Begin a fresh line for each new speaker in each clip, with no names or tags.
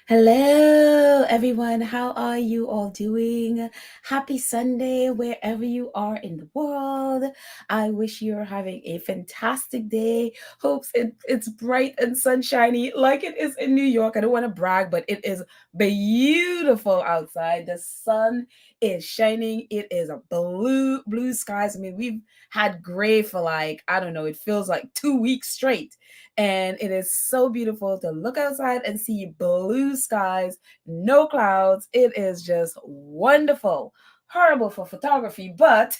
Hello, everyone. How are you all doing? Happy Sunday, wherever you are in the world. I wish you're having a fantastic day. Hopes it's bright and sunshiny like it is in New York. I don't want to brag, but it is beautiful outside. The sun is shining. It is a blue skies. I mean, we've had gray for like, I don't know, it feels like 2 weeks straight. And it is so beautiful to look outside and see blue skies, no clouds. It is just wonderful. Horrible for photography, but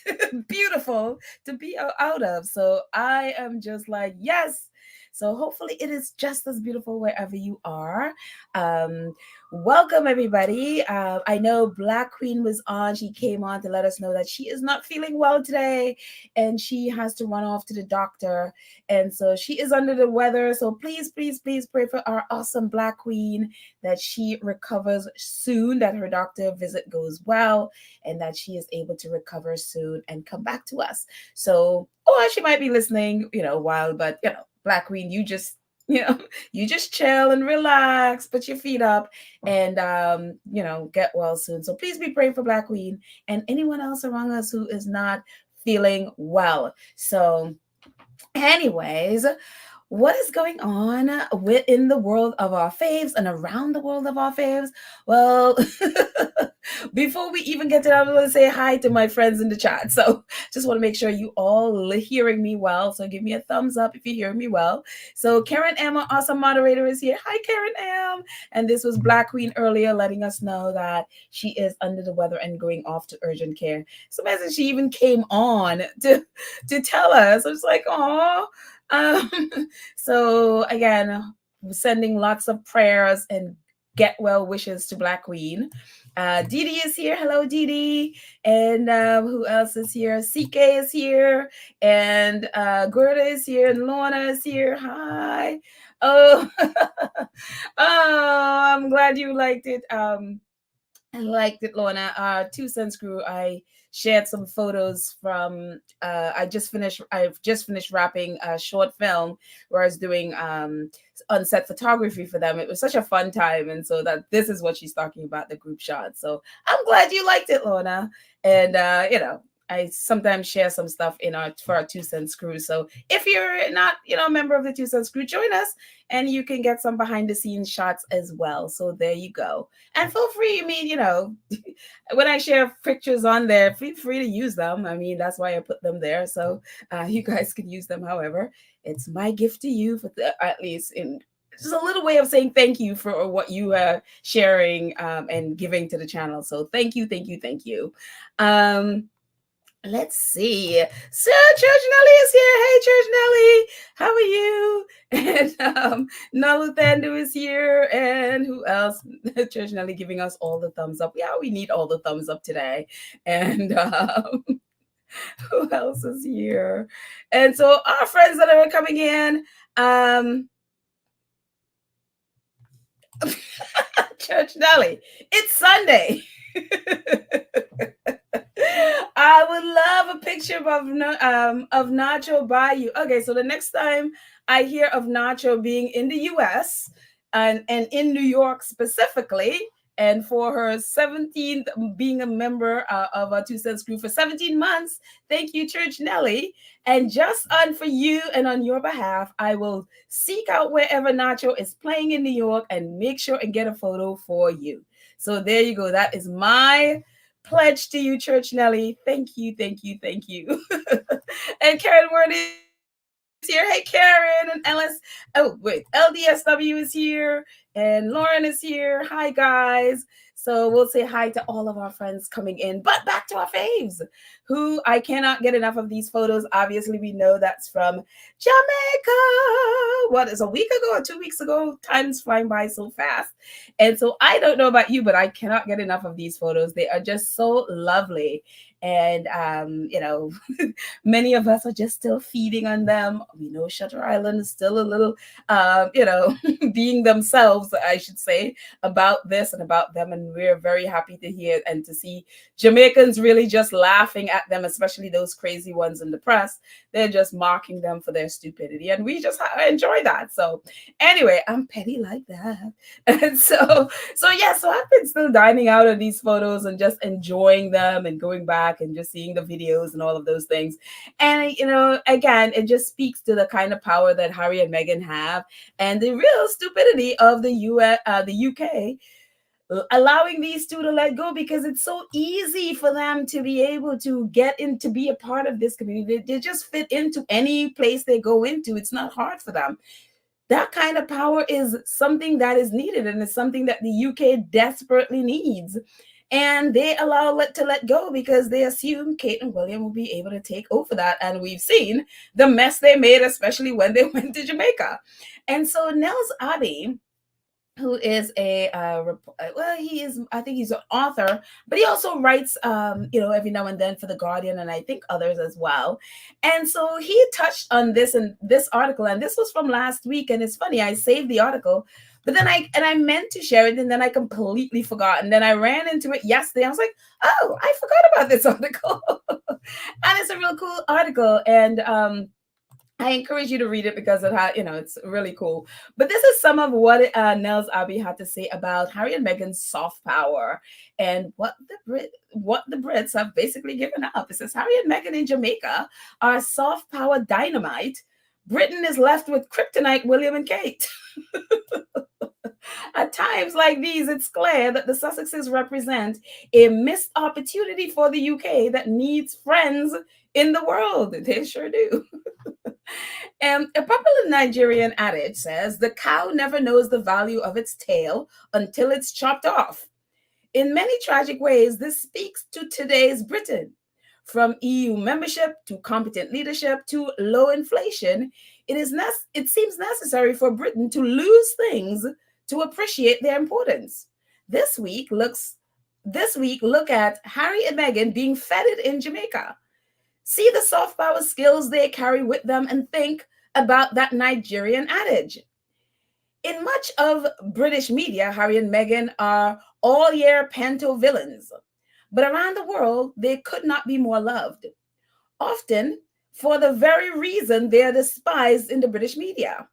beautiful to be out of. So I am just like, yes. So hopefully it is just as beautiful wherever you are. Um, Welcome everybody. I know Black Queen was on. She came on to let us know that she is not feeling well today, and she has to run off to the doctor, and so she is under the weather. So please pray for our awesome Black Queen that she recovers soon, that her doctor visit goes well, and that she is able to recover soon and come back to us. So, or she might be listening, while, but Black Queen, you know, you just chill and relax, put your feet up, and get well soon. So please be praying for Black Queen and anyone else around us who is not feeling well. So anyways, what is going on within the world of our faves and around the world of our faves? Well, before we even get to that, I want to say hi to my friends in the chat. So just want to make sure you all hearing me well. So give me a thumbs up if you hear me well. So Karen M, our awesome moderator, is here. Hi, Karen M. And this was Black Queen earlier letting us know that she is under the weather and going off to urgent care. So imagine she even came on to tell us. I was like, oh. Um, so again, sending lots of prayers and get well wishes to Black Queen. Didi is here. Hello, Didi. And who else is here? CK is here. And Gerda is here. And Lorna is here. Hi. Oh, oh, I'm glad you liked it. I liked it, Lorna. 2 Cents Crew. I shared some photos from. I've just finished wrapping a short film where I was doing on-set photography for them. It was such a fun time, and so that this is what she's talking about, the group shot. So I'm glad you liked it, Lorna. And I sometimes share some stuff for our 2 Cents Crew. So if you're not, a member of the 2 Cents Crew, join us, and you can get some behind the scenes shots as well. So there you go. And feel free, when I share pictures on there, feel free to use them. I mean, that's why I put them there. So you guys can use them however. It's my gift to you, at least in just a little way of saying thank you for what you are sharing and giving to the channel. So thank you, thank you, thank you. Let's see. So Church Nelly is here. Hey, Church Nelly, how are you? And Nalu Thandu is here. And who else? Church Nelly giving us all the thumbs up. Yeah, we need all the thumbs up today. And who else is here? And so our friends that are coming in. Church Nelly, it's Sunday. I would love a picture of Nacho by you. Okay, so the next time I hear of Nacho being in the U.S. and in New York specifically, and for her 17th being a member of our 2 Cents Crew for 17 months, thank you, Church Nelly. And just for you and on your behalf, I will seek out wherever Nacho is playing in New York and make sure and get a photo for you. So there you go. That is my pledge to you, Church Nelly. Thank you, thank you, thank you. And Karen Word is here. Hey, Karen and Ellis. Oh, wait. LDSW is here. And Lauren is here. Hi, guys. So we'll say hi to all of our friends coming in. But back to our faves, who I cannot get enough of these photos. Obviously, we know that's from Jamaica. What is a week ago or 2 weeks ago? Time's flying by so fast. And so I don't know about you, but I cannot get enough of these photos. They are just so lovely. And, many of us are just still feeding on them. We know Shutter Island is still a little, being themselves, I should say, about this and about them and and we're very happy to hear and to see Jamaicans really just laughing at them, especially those crazy ones in the press. They're just mocking them for their stupidity, and we just enjoy that. So anyway, I'm petty like that. And so yeah, so I've been still dining out on these photos and just enjoying them and going back and just seeing the videos and all of those things. And again, it just speaks to the kind of power that Harry and Meghan have, and the real stupidity of the UK allowing these two to let go, because it's so easy for them to be able to get in to be a part of this community. They just fit into any place they go into. It's not hard for them. That kind of power is something that is needed, and it's something that the UK desperately needs. And they allow it to let go because they assume Kate and William will be able to take over that. And we've seen the mess they made, especially when they went to Jamaica. And so Nels Abbey, who is well, he is, I think he's an author, but he also writes every now and then for the Guardian, and I think others as well. And so he touched on this in this article, and this was from last week. And it's funny, I saved the article, but then I meant to share it, and then I completely forgot, and then I ran into it yesterday. I was like, oh, I forgot about this article. And it's a real cool article, and I encourage you to read it because it's really cool. But this is some of what Nels Abbey had to say about Harry and Meghan's soft power and what the Brits have basically given up. It says Harry and Meghan in Jamaica are soft power dynamite. Britain is left with kryptonite William and Kate. At times like these, it's clear that the Sussexes represent a missed opportunity for the UK that needs friends in the world. They sure do. And a popular Nigerian adage says the cow never knows the value of its tail until it's chopped off. In many tragic ways, this speaks to today's Britain. From EU membership to competent leadership to low inflation, it seems necessary for Britain to lose things to appreciate their importance. This week, look at Harry and Meghan being feted in Jamaica. See the soft power skills they carry with them and think about that Nigerian adage. In much of British media, Harry and Meghan are all-year panto villains. But around the world, they could not be more loved. Often, for the very reason they are despised in the British media.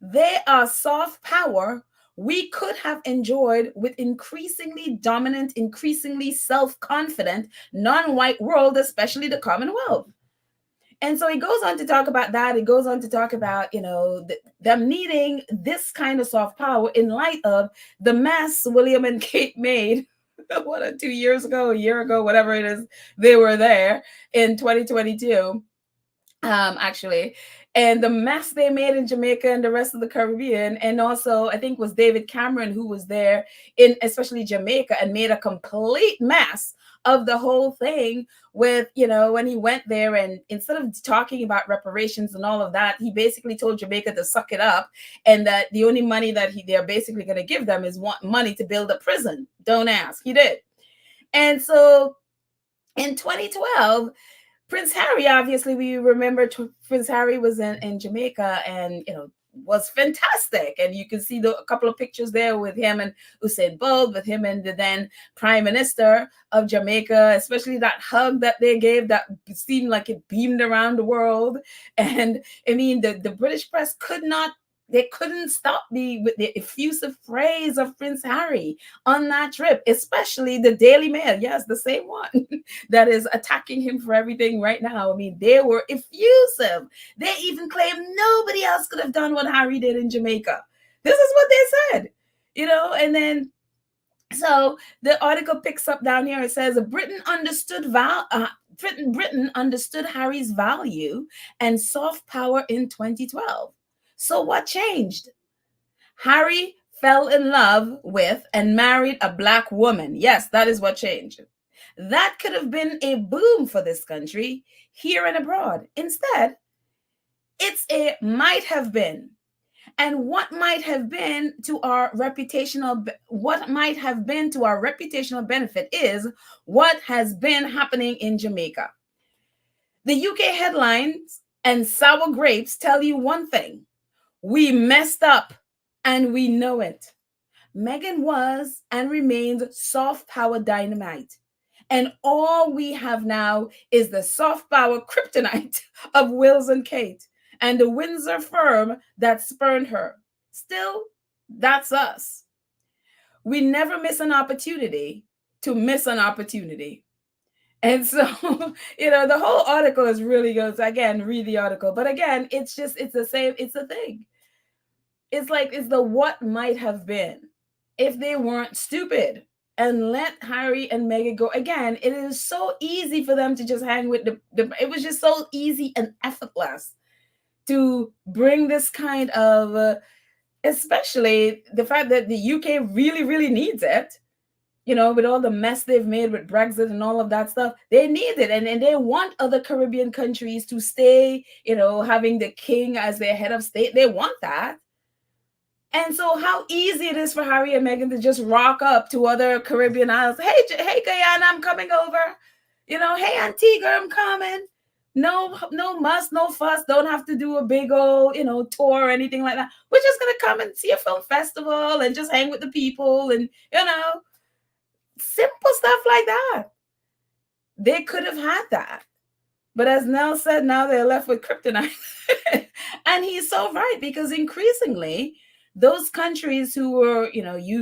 They are soft power we could have enjoyed with increasingly dominant, increasingly self-confident, non-white world, especially the Commonwealth. And so he goes on to talk about that. He goes on to talk about, them needing this kind of soft power in light of the mess William and Kate made, 2 years ago, a year ago, whatever it is, they were there in 2022. Actually, and the mess they made in Jamaica and the rest of the Caribbean. And also, I think it was David Cameron who was there in especially Jamaica and made a complete mess of the whole thing with, when he went there, and instead of talking about reparations and all of that, he basically told Jamaica to suck it up, and that the only money that they're basically going to give them is money to build a prison. Don't ask. He did. And so in 2012, Prince Harry, obviously, we remember Prince Harry was in Jamaica, and was fantastic. And you can see a couple of pictures there with him and Usain Bolt, with him and the then Prime Minister of Jamaica, especially that hug that they gave that seemed like it beamed around the world. And I mean, the British press couldn't stop me with the effusive praise of Prince Harry on that trip, especially the Daily Mail. Yes, the same one that is attacking him for everything right now. I mean, they were effusive. They even claimed nobody else could have done what Harry did in Jamaica. This is what they said, and then so the article picks up down here. It says Britain understood Harry's value and soft power in 2012. So what changed? Harry fell in love with and married a Black woman. Yes, that is what changed. That could have been a boom for this country here and abroad. Instead, it's a might have been. And what might have been to our reputational benefit is what has been happening in Jamaica. The UK headlines and sour grapes tell you one thing: we messed up and we know it. Meghan was and remains soft power dynamite. And all we have now is the soft power kryptonite of Wills and Kate and the Windsor firm that spurned her. Still, that's us. We never miss an opportunity to miss an opportunity. And so, the whole article is really good. So again, read the article. But again, it's the same, it's the thing. It's like, it's the what might have been if they weren't stupid and let Harry and Meghan go. Again, it is so easy for them to just hang with it was just so easy and effortless to bring this kind of, especially the fact that the UK really, really needs it. With all the mess they've made with Brexit and all of that stuff, they need it. And they want other Caribbean countries to stay, having the king as their head of state. They want that. And so how easy it is for Harry and Meghan to just rock up to other Caribbean islands. Hey, Guyana, I'm coming over. Hey, Antigua, I'm coming. No muss, no fuss. Don't have to do a big old, tour or anything like that. We're just going to come and see a film festival and just hang with the people and, simple stuff like that. They could have had that. But as Nell said, now they're left with kryptonite. And he's so right, because increasingly, those countries who were,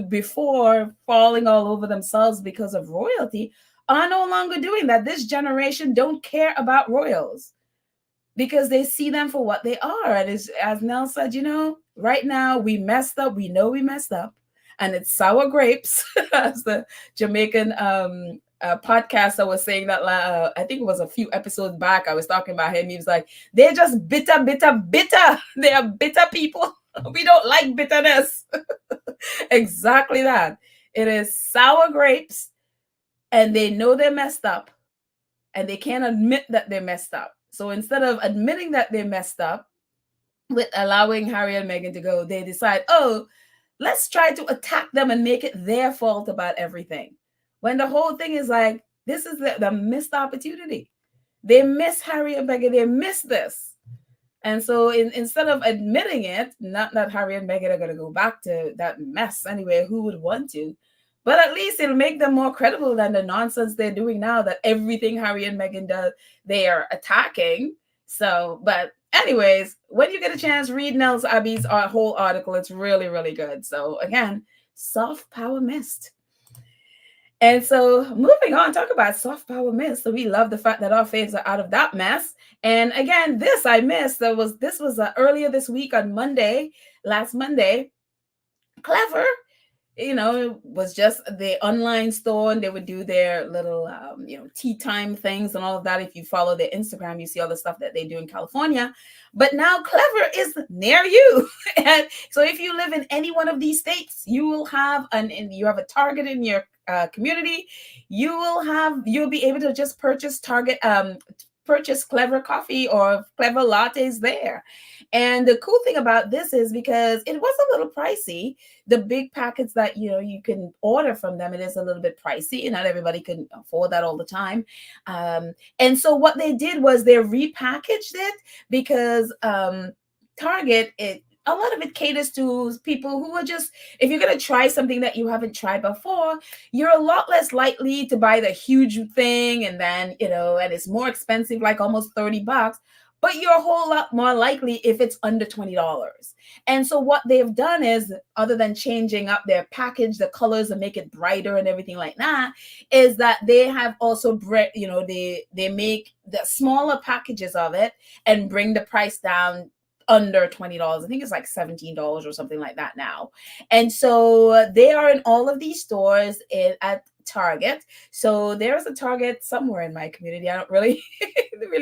before falling all over themselves because of royalty are no longer doing that. This generation don't care about royals because they see them for what they are. And as Nell said, right now we messed up. We know we messed up. And it's sour grapes, as the Jamaican podcaster was saying that. I think it was a few episodes back. I was talking about him. He was like, "They're just bitter, bitter, bitter. They are bitter people. We don't like bitterness." Exactly that. It is sour grapes, and they know they're messed up, and they can't admit that they're messed up. So instead of admitting that they messed up with allowing Harry and Meghan to go, they decide, oh, let's try to attack them and make it their fault about everything. When the whole thing is like, this is the missed opportunity. They miss Harry and Meghan. They miss this. And so instead of admitting it, not that Harry and Meghan are going to go back to that mess anyway, who would want to? But at least it'll make them more credible than the nonsense they're doing now, that everything Harry and Meghan does, they are attacking. So, but anyways, when you get a chance, read Nels Abbey's whole article. It's really, really good. So again, soft power missed. And so moving on, talk about soft power missed. So we love the fact that our faves are out of that mess. And again, this I missed. This was earlier this week on last Monday. Clever, it was just the online store, and they would do their little, tea time things and all of that. If you follow their Instagram, you see all the stuff that they do in California. But now Clever is near you. And so if you live in any one of these states, you will have you have a Target in your community. You'll be able to just purchase purchase Clever coffee or Clever lattes there. And the cool thing about this is, because it was a little pricey, the big packets that you can order from them, it is a little bit pricey. Not everybody can afford that all the time. And so what they did was they repackaged it, because Target, a lot of it caters to people who are just, if you're going to try something that you haven't tried before, you're a lot less likely to buy the huge thing, and then, and it's more expensive, like almost $30. But you're a whole lot more likely if it's under $20. And so what they've done is, other than changing up their package, the colors, and make it brighter and everything like that, is that they have also, they make the smaller packages of it and bring the price down under $20. I think it's like $17 or something like that now. And so they are in all of these stores at Target. So there's a Target somewhere in my community. I don't really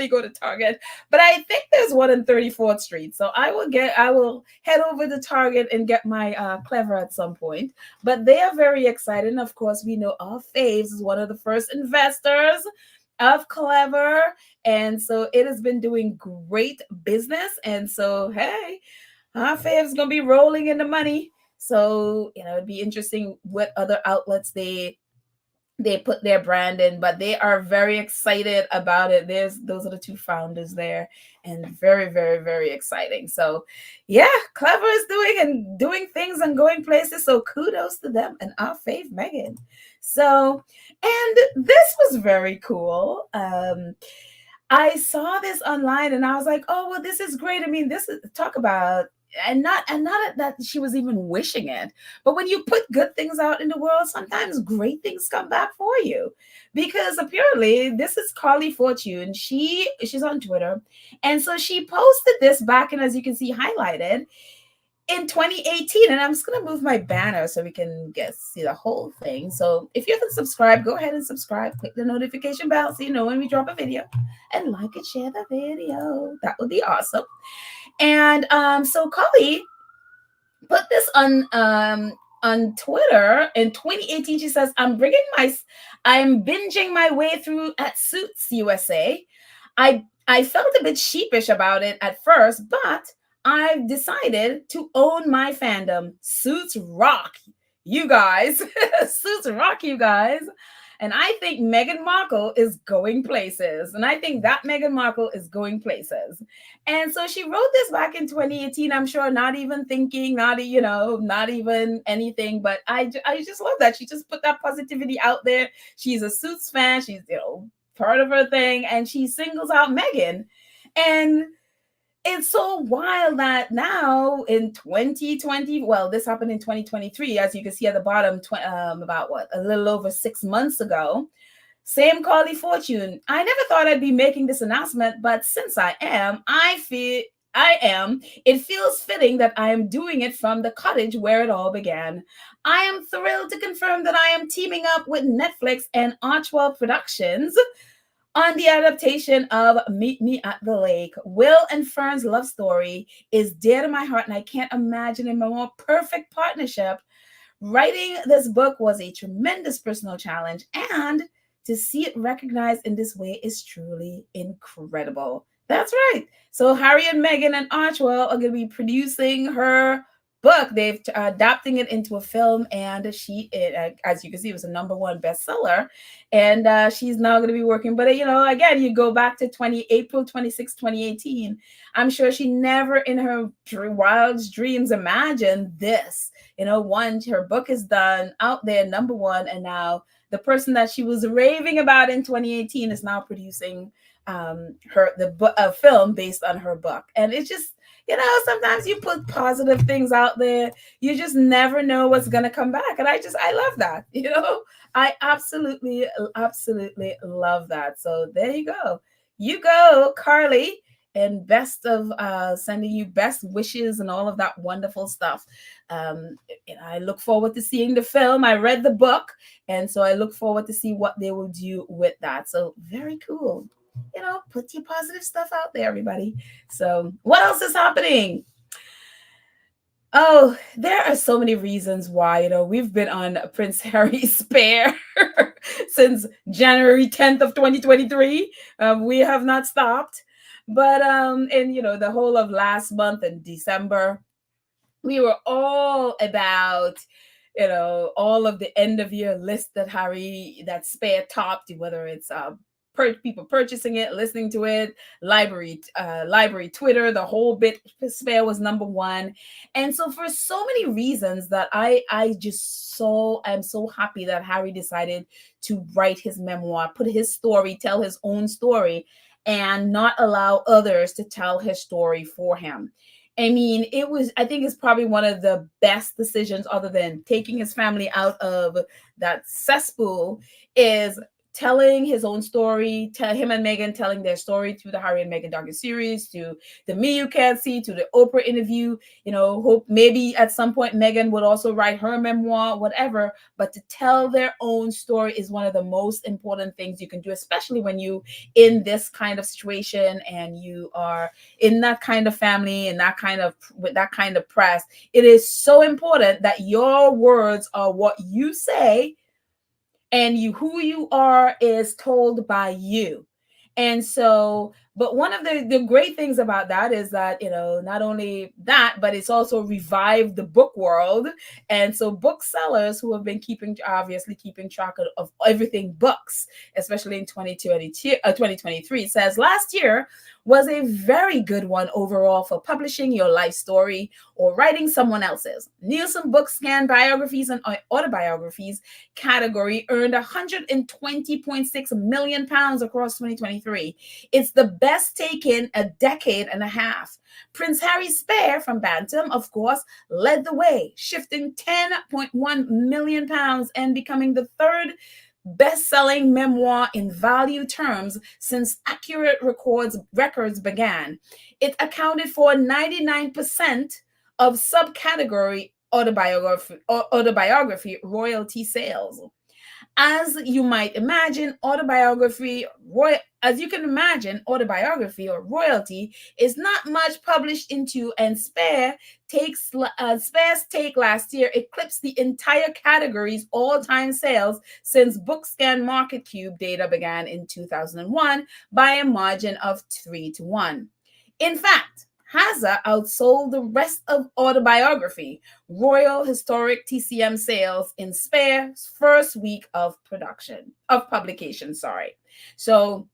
go to Target, but I think there's one in 34th Street. So I will head over to Target and get my Clever at some point. But they are very excited. And of course, we know our faves is one of the first investors of Clever. And so it has been doing great business. And so, hey, our fave's going to be rolling in the money. So, it'd be interesting what other outlets they they put their brand in, but they are very excited about it. Those are the two founders there, and very, very, very exciting. So yeah, Clever is doing things and going places. So kudos to them and our fave Meghan. So, and this was very cool. I saw this online and I was like, oh well, this is great. I mean, this is talk about, and not that she was even wishing it, but when you put good things out in the world, sometimes great things come back for you. Because apparently this is Carly Fortune. She's on Twitter. And so she posted this back, and as you can see highlighted, in 2018. And I'm just gonna move my banner so we can get see the whole thing. So if you haven't subscribed, go ahead and subscribe. Click the notification bell so you know when we drop a video, and like and share the video. That would be awesome. And so Carly put this on Twitter in 2018. She says, I'm binging my way through at Suits USA. I felt a bit sheepish about it at first, but I've decided to own my fandom. Suits rock, you guys. Suits rock, you guys. And I think Meghan Markle is going places. And I think that Meghan Markle is going places. And so she wrote this back in 2018. I'm sure not even thinking, not even anything. But I just love that. She just put that positivity out there. She's a Suits fan. She's, part of her thing. And she singles out Meghan. And it's so wild that now in 2020, well, this happened in 2023, as you can see at the bottom, about what, a little over 6 months ago. Same Carly Fortune. I never thought I'd be making this announcement, but since I am, it feels fitting that I am doing it from the cottage where it all began. I am thrilled to confirm that I am teaming up with Netflix and Archwell Productions on the adaptation of Meet Me at the Lake. Will and Fern's love story is dear to my heart, and I can't imagine a more perfect partnership. Writing this book was a tremendous personal challenge, and to see it recognized in this way is truly incredible. That's right. So Harry and Meghan and Archwell are going to be producing her book. They've adapting it into a film, and as you can see, it was a number 1 bestseller. And she's now going to be working. But again, you go back to April 26, 2018. I'm sure she never in her wildest dreams imagined this. One, her book is done out there, number 1, and now the person that she was raving about in 2018 is now producing a film based on her book. And it's just, sometimes you put positive things out there, you just never know what's going to come back. And I love that. I absolutely love that. So there you go, Carly. And best of sending you best wishes and all of that wonderful stuff. I look forward to seeing the film. I read the book, and so I look forward to see what they will do with that. So very cool. Put your positive stuff out there, everybody. So what else is happening? Oh, there are so many reasons why, we've been on Prince Harry's spare since January 10th of 2023. We have not stopped. But and the whole of last month in December, we were all about all of the end of year list that Spare topped, whether it's people purchasing it, listening to it, library Twitter, the whole bit. Spare was number 1. And so for so many reasons that I'm so happy that Harry decided to write his memoir, put his story, tell his own story, and not allow others to tell his story for him. I mean, I think it's probably one of the best decisions, other than taking his family out of that cesspool, is telling his own story, him and Meghan telling their story through the Harry and Meghan docuseries, to the Me You Can't See, to the Oprah interview. Hope maybe at some point Meghan would also write her memoir, whatever. But to tell their own story is one of the most important things you can do, especially when you in this kind of situation and you are in that kind of family and with that kind of press. It is so important that your words are what you say, and who you are is told by you. And so But one of the great things about that is that, not only that, but it's also revived the book world. And so booksellers who have been obviously keeping track of everything books, especially in 2022, 2023, says last year was a very good one overall for publishing your life story or writing someone else's. Nielsen Bookscan biographies and autobiographies category earned 120.6 million pounds across 2023. It's the best taken a decade and a half. Prince Harry's Spare from Bantam, of course, led the way, shifting 10.1 million pounds and becoming the third best-selling memoir in value terms since accurate records began. It accounted for 99% of subcategory autobiography royalty sales. As you might imagine, as you can imagine, autobiography or royalty is not much published into, and Spare's take last year eclipsed the entire category's all-time sales since Bookscan Market Cube data began in 2001 by a margin of 3-1. In fact, Hazza outsold the rest of autobiography, Royal Historic TCM sales in Spare's first week of publication. So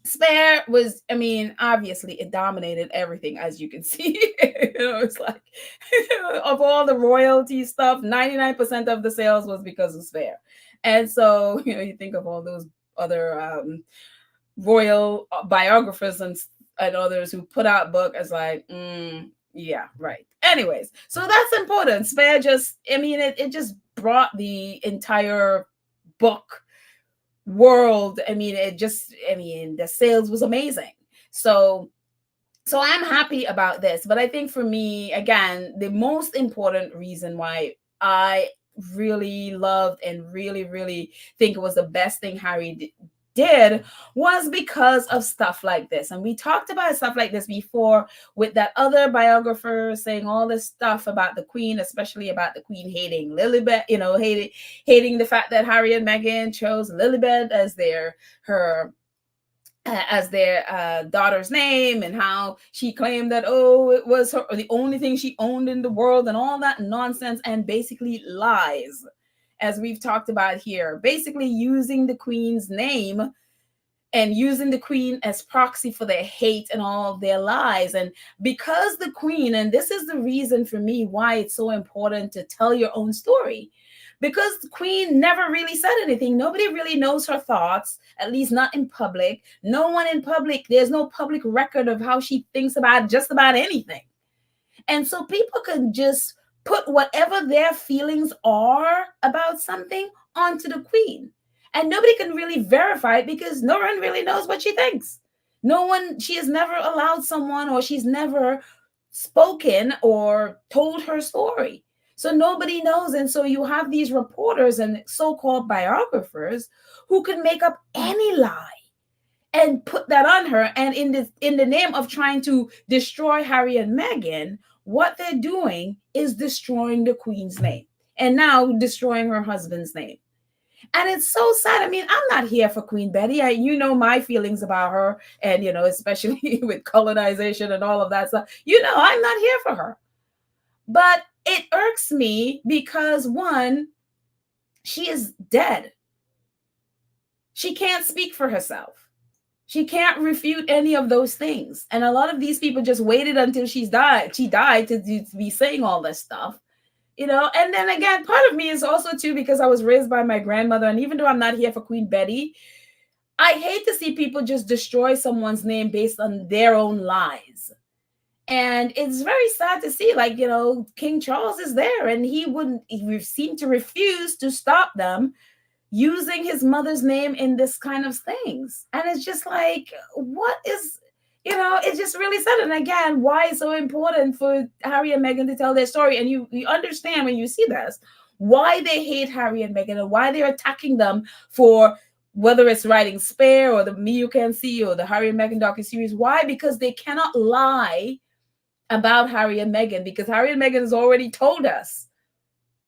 Spare was, obviously it dominated everything, as you can see. It's like of all the royalty stuff, 99% of the sales was because of Spare. And so, you think of all those other royal biographers and others who put out book as like, yeah, right. Anyways, so that's important. Spare just, it just brought the entire book world. The sales was amazing. So I'm happy about this. But I think for me, again, the most important reason why I really loved and really, really think it was the best thing Harry did was because of stuff like this. And we talked about stuff like this before with that other biographer saying all this stuff about the Queen, especially about the Queen hating Lilibet, hating the fact that Harry and Meghan chose Lilibet as their daughter's name, and how she claimed that it was the only thing she owned in the world, and all that nonsense, and basically lies, as we've talked about here, basically using the Queen's name and using the Queen as proxy for their hate and all of their lies. And because the Queen, and this is the reason for me why it's so important to tell your own story, because the Queen never really said anything. Nobody really knows her thoughts, at least not in public. No one in public, there's no public record of how she thinks about just about anything. And so people can just put whatever their feelings are about something onto the Queen. And nobody can really verify it because no one really knows what she thinks. She has never allowed someone, or she's never spoken or told her story. So nobody knows. And so you have these reporters and so-called biographers who can make up any lie and put that on her. And in the name of trying to destroy Harry and Meghan, what they're doing is destroying the Queen's name, and now destroying her husband's name. And it's so sad. I'm not here for Queen Betty. You know my feelings about her, and especially with colonization and all of that stuff. I'm not here for her. But it irks me because, one, she is dead. She can't speak for herself. She can't refute any of those things. And a lot of these people just waited until she died to be saying all this stuff. And then again, part of me is also too, because I was raised by my grandmother, and even though I'm not here for Queen Betty, I hate to see people just destroy someone's name based on their own lies. And it's very sad to see, King Charles is there, and he seemed to refuse to stop them using his mother's name in this kind of things. And it's just like, what is, it's just really sad. And again, why it's so important for Harry and Meghan to tell their story. And you understand when you see this, why they hate Harry and Meghan, and why they're attacking them for, whether it's writing Spare or the Me You Can See or the Harry and Meghan docuseries. Why? Because they cannot lie about Harry and Meghan, because Harry and Meghan has already told us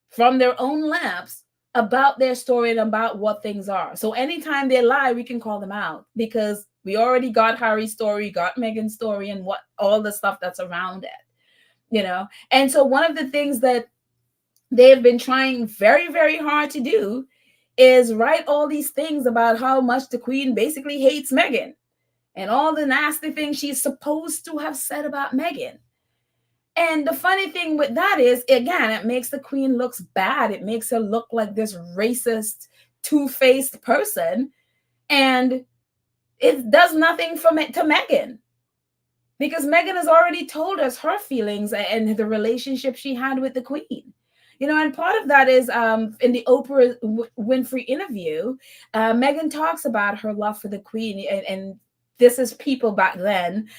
from their own lips about their story and about what things are. So anytime they lie, we can call them out, because We already got Harry's story, got Meghan's story, and what all the stuff that's around it, you know. And so one of the things that they've been trying very, very hard to do is write all these things about how much the Queen basically hates Meghan and all the nasty things she's supposed to have said about Meghan. And the funny thing with that is, again, it makes the Queen looks bad. It makes her look like this racist, two-faced person, and it does nothing for to Meghan, because Meghan has already told us her feelings and the relationship she had with the Queen. You know, and part of that is in the Oprah Winfrey interview, Meghan talks about her love for the Queen, and this is people back then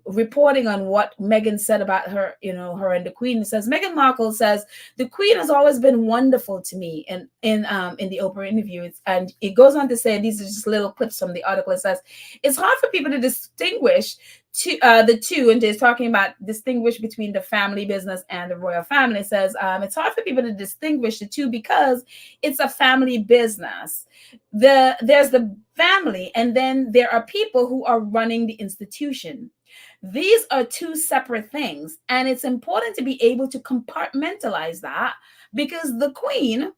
reporting on what Meghan said about her, you know, her and the Queen. It says Meghan Markle says the Queen has always been wonderful to me, and in the Oprah interview, and it goes on to say, these are just little clips from the article. It says it's hard for people to distinguish the two, and is talking about distinguish between the family business and the royal family. It says it's hard for people to distinguish the two because it's a family business. There's the family, and then there are people who are running the institution. These are two separate things, and it's important to be able to compartmentalize that, because the Queen,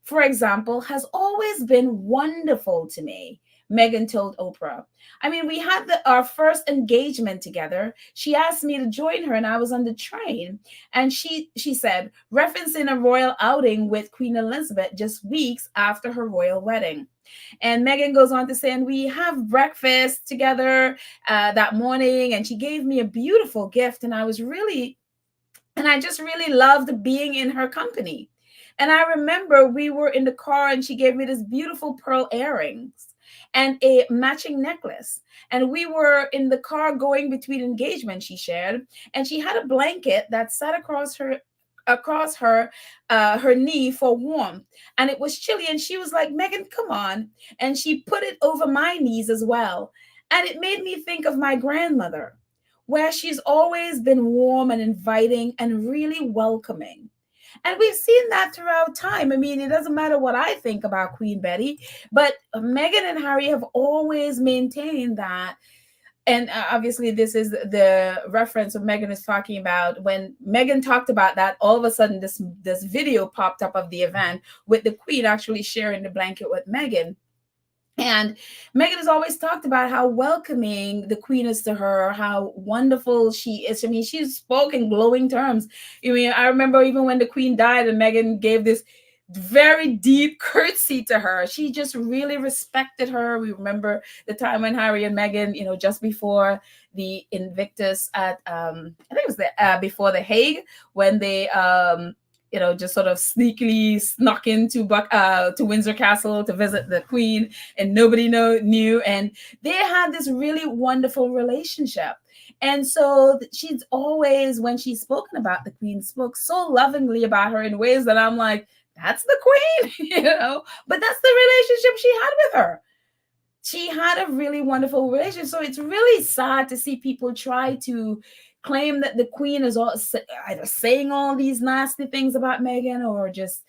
for example, has always been wonderful to me, Meghan told Oprah. I mean, we had our first engagement together. She asked me to join her, and I was on the train. And she said, referencing a royal outing with Queen Elizabeth just weeks after her royal wedding. And Meghan goes on to say, and we have breakfast together that morning, and she gave me a beautiful gift, and I just really loved being in her company. And I remember we were in the car, and she gave me this beautiful pearl earrings and a matching necklace. And we were in the car going between engagements, she shared, and she had a blanket that sat across her knee for warmth, and it was chilly, and she was like, Meghan, come on, and she put it over my knees as well. And it made me think of my grandmother, where she's always been warm and inviting and really welcoming. And we've seen that throughout time. I mean, it doesn't matter what I think about Queen Betty, but Meghan and Harry have always maintained that. And obviously, this is the reference of Meghan is talking about. When Meghan talked about that, all of a sudden, this video popped up of the event with the Queen actually sharing the blanket with Meghan. And Meghan has always talked about how welcoming the Queen is to her, how wonderful she is. I mean, she's spoken in glowing terms. I mean, I remember even when the Queen died and Meghan gave this very deep curtsy to her. She just really respected her. We remember the time when Harry and Meghan, you know, just before the Invictus at, I think it was before the Hague, when they, you know, just sort of sneakily snuck into to Windsor Castle to visit the Queen, and nobody knew. And they had this really wonderful relationship. And so she's always, when she's spoken about the Queen, spoke so lovingly about her in ways that I'm like, that's the Queen, you know, but that's the relationship she had with her. She had a really wonderful relationship. So it's really sad to see people try to claim that the Queen is either saying all these nasty things about Meghan, or just,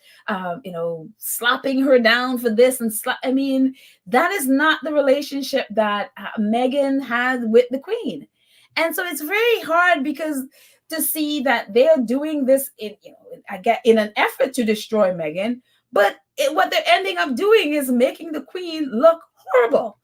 you know, slapping her down for this. I mean, that is not the relationship that Meghan had with the Queen. And so it's very hard because to see that they're doing this in an effort to destroy Meghan, but what they're ending up doing is making the Queen look horrible.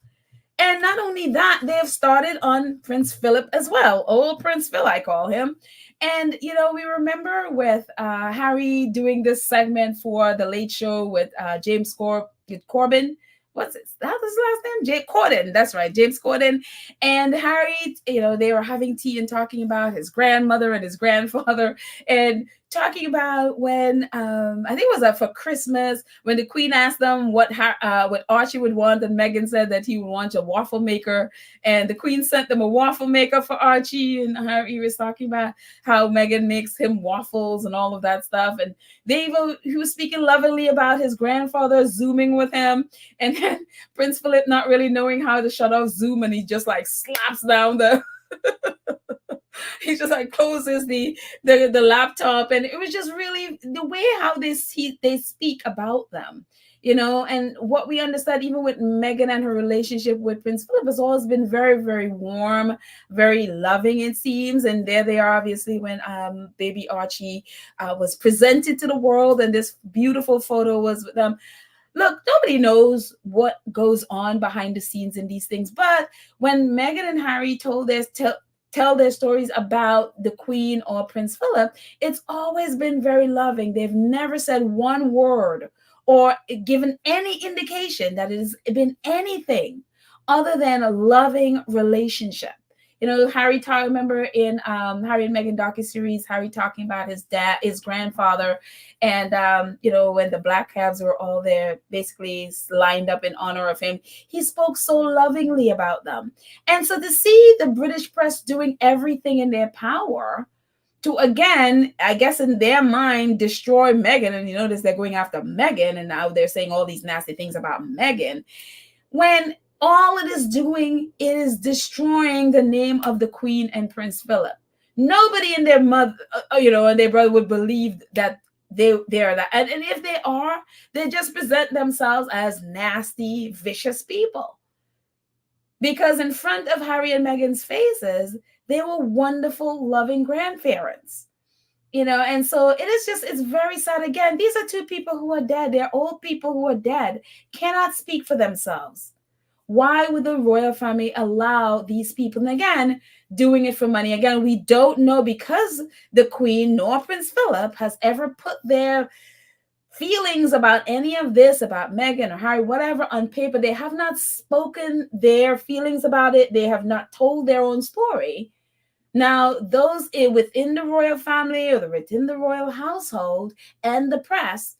And not only that, they've started on Prince Philip as well. Old Prince Phil, I call him. And, you know, we remember with Harry doing this segment for The Late Show with James Corbin. What's his last name? James Corden. That's right, James Corden. And Harry, you know, they were having tea and talking about his grandmother and his grandfather, and talking about when I think it was for Christmas, when the Queen asked them what Archie would want, and Meghan said that he would want a waffle maker, and the Queen sent them a waffle maker for Archie, and Harry was talking about how Meghan makes him waffles and all of that stuff. And he was speaking lovingly about his grandfather Zooming with him, and then Prince Philip not really knowing how to shut off Zoom, and he just like slaps down the He just like closes the laptop, and it was just really the way how they speak about them, and what we understand even with Meghan and her relationship with Prince Philip has always been very, very warm, very loving, it seems. And there they are, obviously, when baby Archie was presented to the world, and this beautiful photo was with them. Look, nobody knows what goes on behind the scenes in these things, but when Meghan and Harry tell their stories about the Queen or Prince Philip, it's always been very loving. They've never said one word or given any indication that it has been anything other than a loving relationship. Harry talk. Remember in Harry and Meghan docuseries, Harry talking about his dad, his grandfather, and when the black calves were all there, basically lined up in honor of him, he spoke so lovingly about them. And so to see the British press doing everything in their power to, again, I guess in their mind, destroy Meghan, and you notice they're going after Meghan, and now they're saying all these nasty things about Meghan, when all it is doing is destroying the name of the Queen and Prince Philip. Nobody in their mother, and their brother would believe that they're that. And if they are, they just present themselves as nasty, vicious people. Because in front of Harry and Meghan's faces, they were wonderful, loving grandparents. And so it's very sad. Again, these are two people who are dead. They're old people who are dead, cannot speak for themselves. Why would the royal family allow these people? And again, doing it for money. Again, we don't know, because the Queen nor Prince Philip has ever put their feelings about any of this, about Meghan or Harry, whatever, on paper. They have not spoken their feelings about it. They have not told their own story. Now, those within the royal family or within the royal household and the press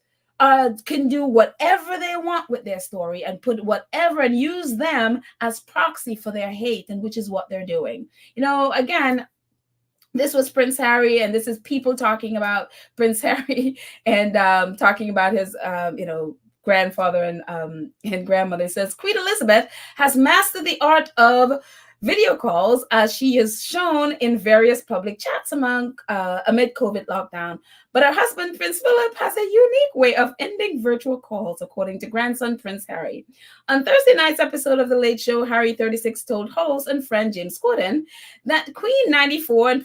can do whatever they want with their story and put whatever and use them as proxy for their hate, and which is what they're doing. Again, this was Prince Harry, and this is people talking about Prince Harry and talking about his, grandfather and grandmother. It says Queen Elizabeth has mastered the art of video calls, as she is shown in various public chats amid COVID lockdown. But her husband, Prince Philip, has a unique way of ending virtual calls, according to grandson Prince Harry. On Thursday night's episode of The Late Show, Harry, 36, told host and friend James Corden that Queen, 94,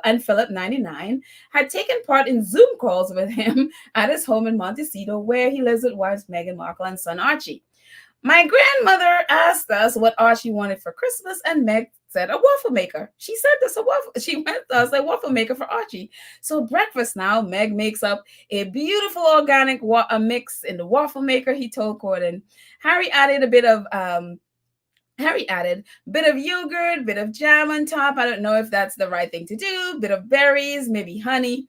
and Philip, 99, had taken part in Zoom calls with him at his home in Montecito, where he lives with wives Meghan Markle and son Archie. My grandmother asked us what Archie wanted for Christmas, and Meg said a waffle maker. She sent us a waffle. She went to us a waffle maker for Archie. So breakfast now, Meg makes up a beautiful organic mix in the waffle maker, he told Corden. Harry added a bit of yogurt, bit of jam on top. I don't know if that's the right thing to do. Bit of berries, maybe honey.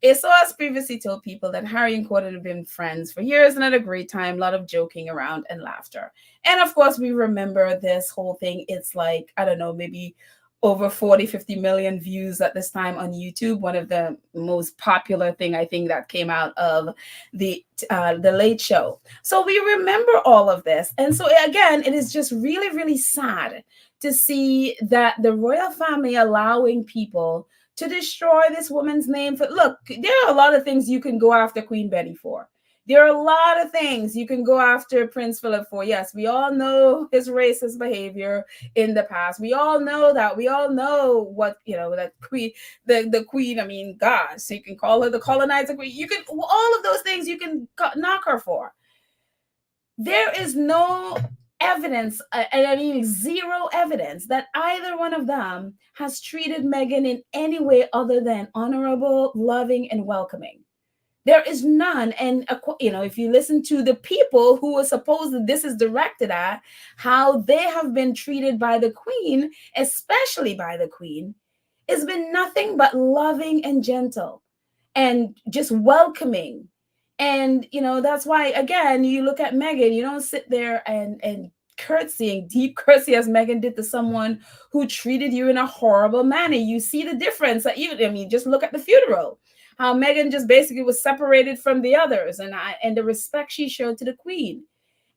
Source previously told people that Harry and Corden have been friends for years and had a great time, a lot of joking around and laughter. And of course, we remember this whole thing. It's like, I don't know, maybe over 40, 50 million views at this time on YouTube. One of the most popular thing, I think, that came out of the Late Show. So we remember all of this. And so again, it is just really, really sad to see that the royal family allowing people to destroy this woman's name. Look, there are a lot of things you can go after Queen Betty for. There are a lot of things you can go after Prince Philip for. Yes, we all know his racist behavior in the past. We all know that. We all know what, that Queen, the Queen, I mean, gosh, so you can call her the colonizer queen. You can, all of those things you can knock her for. There is no evidence, and I mean zero evidence, that either one of them has treated Meghan in any way other than honorable, loving, and welcoming. There is none. And, if you listen to the people who are supposed that this is directed at, how they have been treated by the Queen, especially by the Queen, it's been nothing but loving and gentle and just welcoming. And, that's why, again, you look at Meghan, you don't sit there and curtsying, deep curtsy as Meghan did to someone who treated you in a horrible manner. You see the difference. Just look at the funeral, how Meghan just basically was separated from the others, and the respect she showed to the Queen.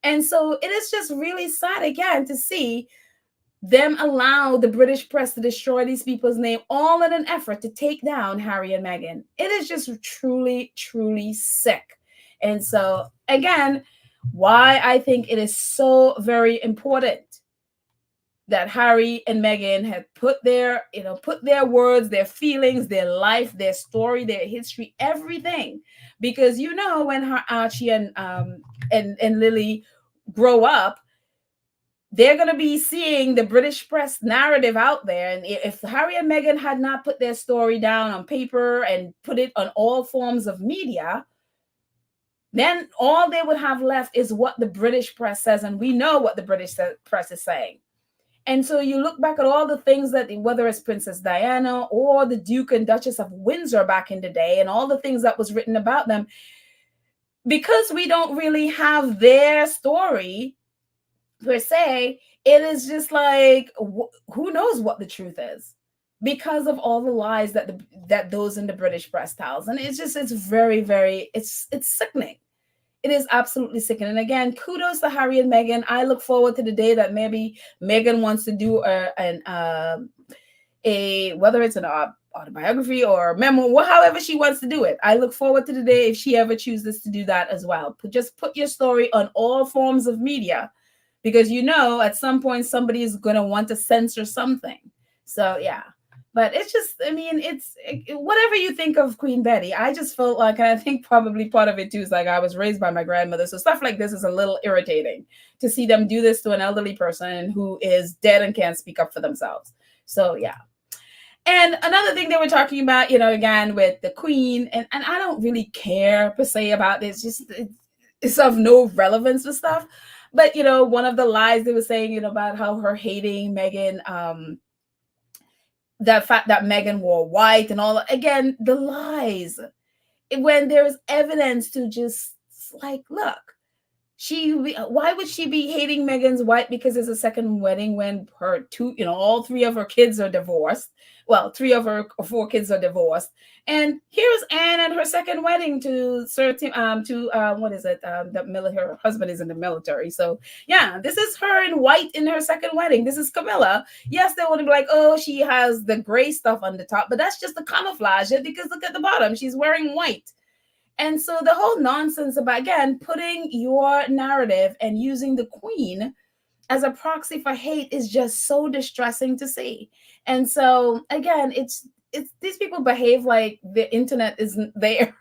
And so it is just really sad, again, to see them allow the British press to destroy these people's name, all in an effort to take down Harry and Meghan. It is just truly, truly sick. And so, again, why I think it is so very important that Harry and Meghan had put their, put their words, their feelings, their life, their story, their history, everything. Because when Archie and Lily grow up, they're going to be seeing the British press narrative out there. And if Harry and Meghan had not put their story down on paper and put it on all forms of media, then all they would have left is what the British press says. And we know what the British press is saying. And so you look back at all the things that, whether it's Princess Diana or the Duke and Duchess of Windsor back in the day, and all the things that was written about them, because we don't really have their story per se, it is just like, who knows what the truth is, because of all the lies that those in the British press tells. And it's very, very, it's sickening. It is absolutely sickening. And again, kudos to Harry and Meghan. I look forward to the day that maybe Meghan wants to do whether it's an autobiography or memoir, however she wants to do it. I look forward to the day if she ever chooses to do that as well. Just put your story on all forms of media, because at some point somebody is going to want to censor something. So yeah. But it's just, whatever you think of Queen Betty, I just felt like, and I think probably part of it too is like, I was raised by my grandmother. So stuff like this is a little irritating to see them do this to an elderly person who is dead and can't speak up for themselves. So yeah. And another thing they were talking about, again, with the Queen, and I don't really care per se about this, just it's of no relevance with stuff. But, one of the lies they were saying, about how her hating Meghan, that fact that Meghan wore white and all that. Again, the lies. When there's evidence to just like, look, why would she be hating Meghan's white because it's a second wedding when her all three of her kids are divorced? Well, three of her four kids are divorced. And here's Anne at her second wedding to what is it? Her husband is in the military. So yeah, this is her in white in her second wedding. This is Camilla. Yes, they would be like, oh, she has the gray stuff on the top, but that's just the camouflage, because look at the bottom. She's wearing white. And so the whole nonsense about, again, putting your narrative and using the Queen as a proxy for hate is just so distressing to see. And so, again, it's these people behave like the internet isn't there.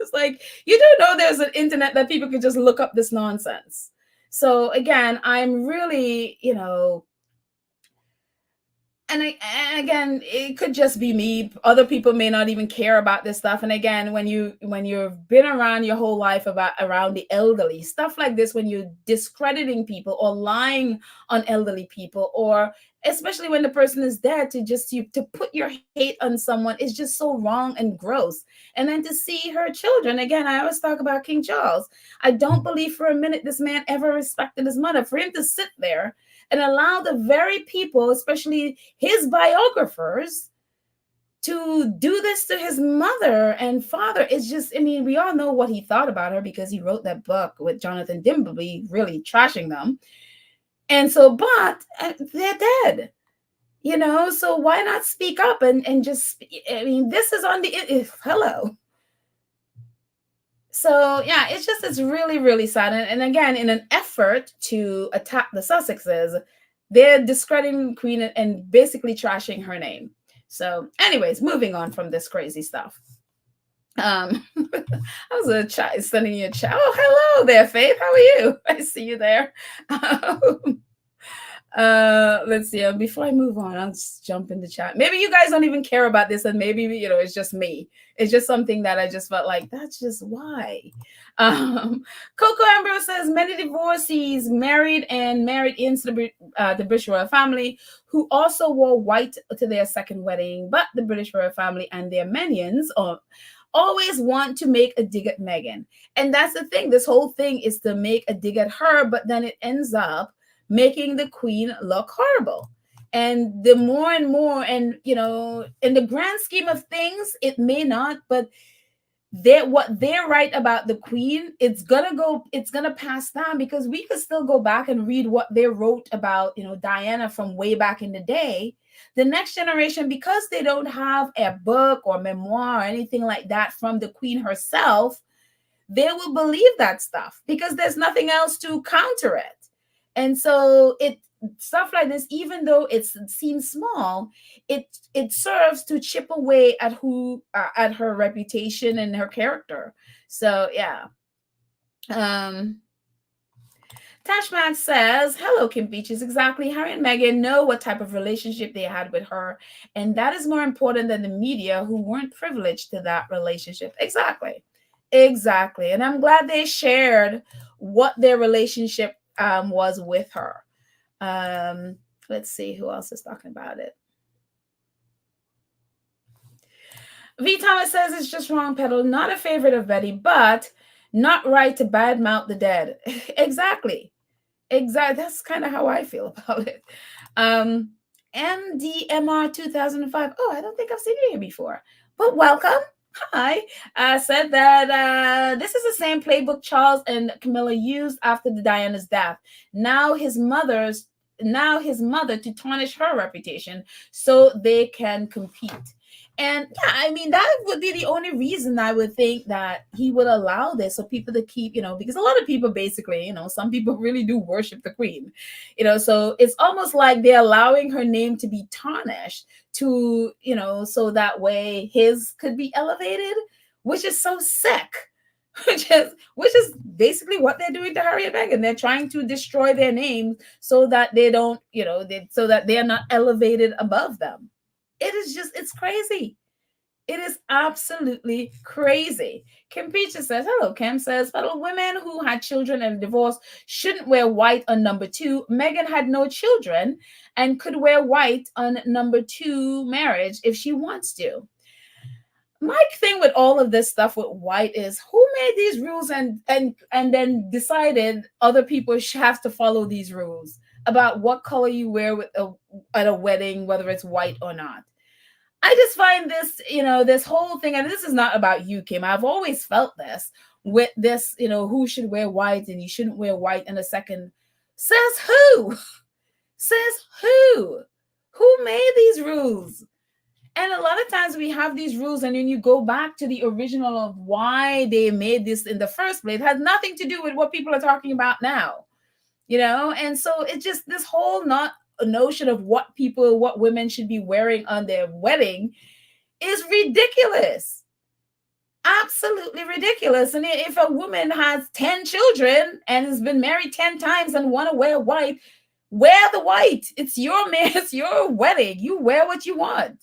It's like, you do know there's an internet that people can just look up this nonsense. So, again, I'm really, and again, it could just be me. Other people may not even care about this stuff. And again, when you've been around your whole life around the elderly, stuff like this, when you're discrediting people or lying on elderly people, or especially when the person is dead, to put your hate on someone is just so wrong and gross. And then to see her children, again, I always talk about King Charles. I don't believe for a minute this man ever respected his mother. For him to sit there and allow the very people, especially his biographers, to do this to his mother and father, it's just, we all know what he thought about her because he wrote that book with Jonathan Dimbleby, really trashing them. And so, but they're dead, so why not speak up and just, this is on the, hello. So yeah, it's really, really sad. And again, in an effort to attack the Sussexes, they're discrediting the Queen and basically trashing her name. So anyways, moving on from this crazy stuff. I was sending you a chat. Oh, hello there, Faith. How are you? I see you there. Let's see. Before I move on, I'll just jump in the chat. Maybe you guys don't even care about this, and maybe it's just me. It's just something that I just felt like that's just why. Coco Ambrose says many divorcees married into the British royal family who also wore white to their second wedding, but the British royal family and their minions always want to make a dig at Meghan. And that's the thing. This whole thing is to make a dig at her, but then it ends up making the Queen look horrible. And the more and more, and in the grand scheme of things, it may not, but what they're right about the queen, it's gonna pass down, because we could still go back and read what they wrote about, Diana from way back in the day. The next generation, because they don't have a book or memoir or anything like that from the queen herself, they will believe that stuff because there's nothing else to counter it. And so it stuff like this, even though it seems small, it serves to chip away at who at her reputation and her character. So yeah. um Tashman says, hello, Kim Beaches. Exactly. Harry and Meghan know what type of relationship they had with her, and that is more important than the media, who weren't privileged to that relationship. Exactly. Exactly. And I'm glad they shared what their relationship was with her. Let's see who else is talking about it. V. Thomas says it's just wrong, Petal. Not a favorite of Betty, but not right to badmouth the dead. Exactly. Exactly. That's kind of how I feel about it. MDMR 2005. Oh, I don't think I've seen you here before, but welcome. Hi. Said that this is the same playbook Charles and Camilla used after the Diana's death. Now his mother to tarnish her reputation so they can compete. And yeah, I mean, that would be the only reason I would think that he would allow this, so people to keep, because a lot of people basically, some people really do worship the queen, so it's almost like they're allowing her name to be tarnished to, so that way his could be elevated, which is so sick. Which is basically what they're doing to Harry and Meghan. They're trying to destroy their name so that they don't, so that they're not elevated above them. It's crazy. It is absolutely crazy. Kim Peaches says, hello, Kim says, fellow women who had children and divorced shouldn't wear white on number 2. Meghan had no children and could wear white on number 2 marriage if she wants to. My thing with all of this stuff with white is, who made these rules and then decided other people have to follow these rules about what color you wear at a wedding, whether it's white or not. I just find this, this whole thing, and this is not about you, Kim. I've always felt this with this, who should wear white and you shouldn't wear white in a second. Says who? Says who? Who made these rules? And a lot of times we have these rules, and when you go back to the original of why they made this in the first place, it has nothing to do with what people are talking about now, And so it just, this whole notion of what women should be wearing on their wedding is ridiculous. Absolutely ridiculous. And if a woman has 10 children and has been married 10 times and want to wear white, wear the white. It's your man, it's your wedding. You wear what you want.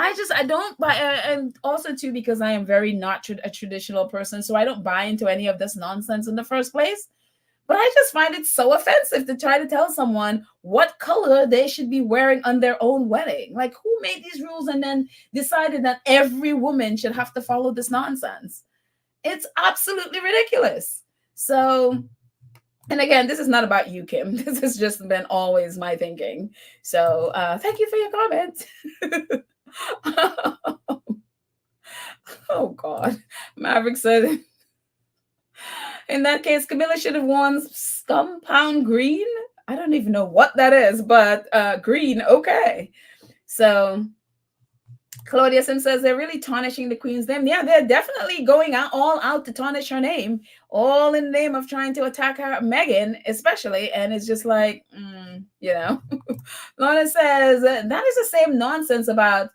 I don't buy, and also too, because I am very not a traditional person, so I don't buy into any of this nonsense in the first place. But I just find it so offensive to try to tell someone what color they should be wearing on their own wedding. Like, who made these rules and then decided that every woman should have to follow this nonsense? It's absolutely ridiculous. So, and again, this is not about you, Kim. This has just been always my thinking. So thank you for your comment. Oh, God. Maverick said, in that case, Camilla should have worn scumpound green. I don't even know what that is, but green, okay. So Claudia Sim says they're really tarnishing the queen's name. Yeah, they're definitely going all out to tarnish her name, all in the name of trying to attack her, Meghan especially. And it's just like, Lorna says that is the same nonsense about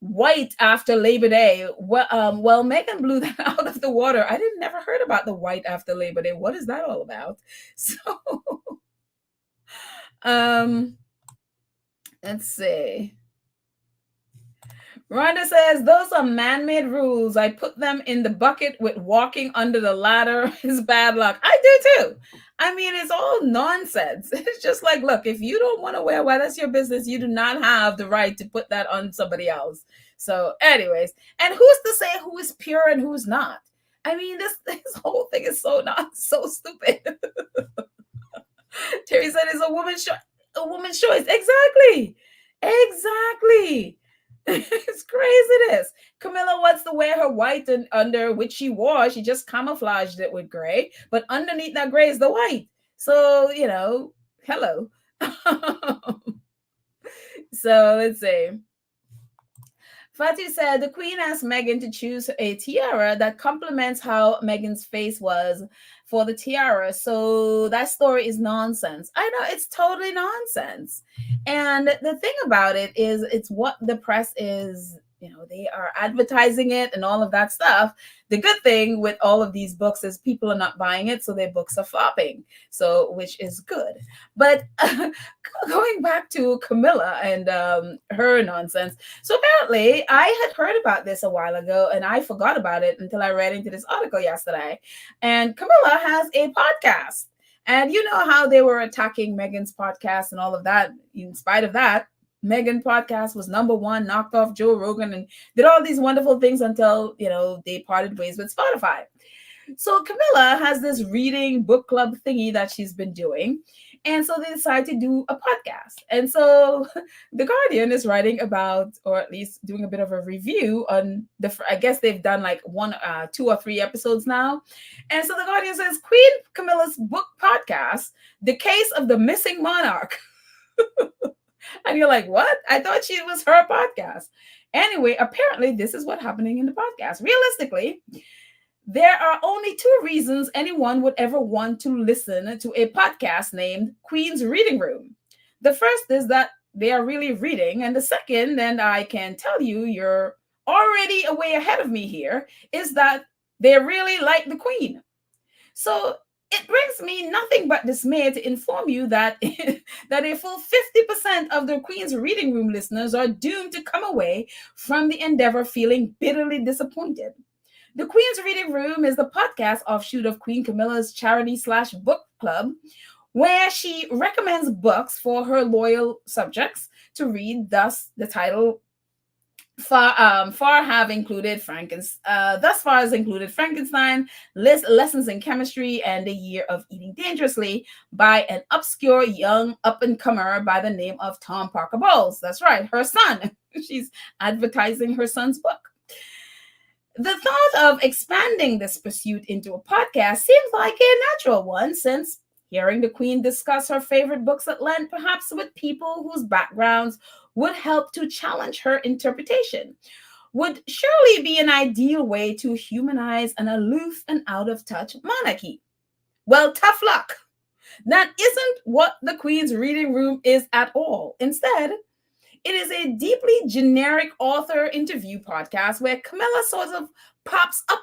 white after Labor Day. Well, Meghan blew that out of the water. I didn't never heard about the white after Labor Day. What is that all about? So, let's see. Rhonda says, those are man-made rules. I put them in the bucket with walking under the ladder is bad luck. I do too. I mean, it's all nonsense. It's just like, look, if you don't want to wear white, that's your business. You do not have the right to put that on somebody else. So anyways, and who's to say who is pure and who's not? I mean, this whole thing is so stupid. Terry said it's a woman's choice. Exactly. It's crazy this. Camilla wants to wear her white and under which she wore. She just camouflaged it with gray, but underneath that gray is the white. So, hello. So let's see. Fatih said the Queen asked Meghan to choose a tiara that complements how Meghan's face was for the tiara. So that story is nonsense. I know it's totally nonsense. And the thing about it is, it's what the press is. They are advertising it and all of that stuff. The good thing with all of these books is people are not buying it, so their books are flopping. So, which is good. But going back to Camilla and her nonsense. So apparently, I had heard about this a while ago, and I forgot about it until I read into this article yesterday. And Camilla has a podcast. And you know how they were attacking Meghan's podcast and all of that. In spite of that, Meghan podcast was number one, knocked off Joe Rogan, and did all these wonderful things until, they parted ways with Spotify. So Camilla has this reading book club thingy that she's been doing. And so they decided to do a podcast. And so The Guardian is writing about, or at least doing a bit of a review on I guess they've done like 2 or 3 episodes now. And so The Guardian says, Queen Camilla's book podcast, The Case of the Missing Monarch. And you're like, what? I thought she was her podcast. Anyway, apparently this is what's happening in the podcast. Realistically, there are only 2 reasons anyone would ever want to listen to a podcast named Queen's Reading Room. The first is that they are really reading. And the second, and I can tell you, you're already way ahead of me here, is that they really like the Queen. So it brings me nothing but dismay to inform you that, that a full 50% of the Queen's Reading Room listeners are doomed to come away from the endeavor feeling bitterly disappointed. The Queen's Reading Room is the podcast offshoot of Queen Camilla's charity/book club, where she recommends books for her loyal subjects to read. Thus, the title thus far has included Frankenstein, Lessons in Chemistry, and A Year of Eating Dangerously by an obscure young up-and-comer by the name of Tom Parker Bowles. That's right, her son. She's advertising her son's book. The thought of expanding this pursuit into a podcast seems like a natural one, since hearing the Queen discuss her favorite books at length, perhaps with people whose backgrounds would help to challenge her interpretation, would surely be an ideal way to humanize an aloof and out-of-touch monarchy. Well, tough luck. That isn't what the Queen's Reading Room is at all. Instead, it is a deeply generic author interview podcast where Camilla sort of pops up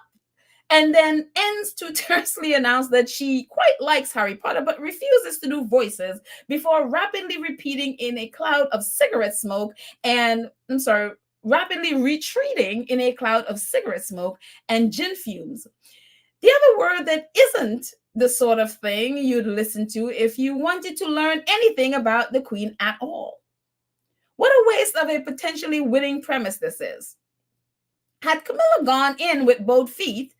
and then ends to tersely announce that she quite likes Harry Potter but refuses to do voices, before rapidly repeating in a cloud of cigarette smoke rapidly retreating in a cloud of cigarette smoke and gin fumes. The other word that isn't the sort of thing you'd listen to if you wanted to learn anything about the Queen at all. What a waste of a potentially winning premise this is. Had Camilla gone in with both feet,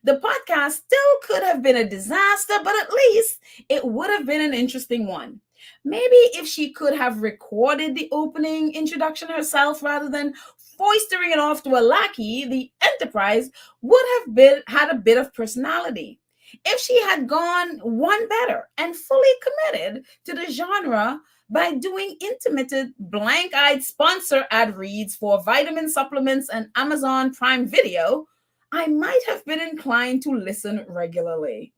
the podcast still could have been a disaster, but at least it would have been an interesting one. Maybe if she could have recorded the opening introduction herself rather than foistering it off to a lackey, the enterprise would have had a bit of personality. If she had gone one better and fully committed to the genre by doing intermittent blank-eyed sponsor ad reads for vitamin supplements and Amazon Prime Video, I might have been inclined to listen regularly.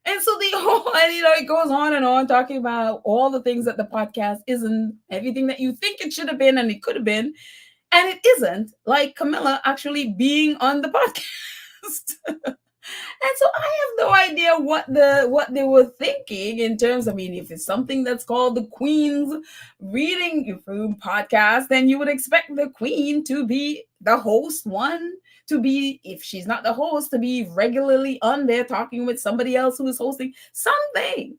And so it goes on and on, talking about all the things that the podcast isn't, everything that you think it should have been and it could have been, and it isn't, like Camilla actually being on the podcast. And so I have no idea what they were thinking in terms, if it's something that's called the Queen's Reading Room podcast, then you would expect the Queen to be the host one, to be, if she's not the host, to be regularly on there talking with somebody else who is hosting something.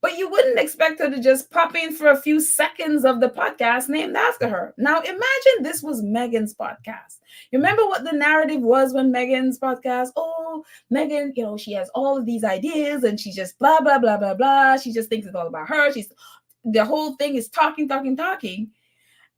But you wouldn't expect her to just pop in for a few seconds of the podcast named after her. Now, imagine this was Meghan's podcast. You remember what the narrative was when Meghan's podcast? Oh, Meghan, she has all of these ideas and she just blah, blah, blah, blah, blah. She just thinks it's all about her. The whole thing is talking.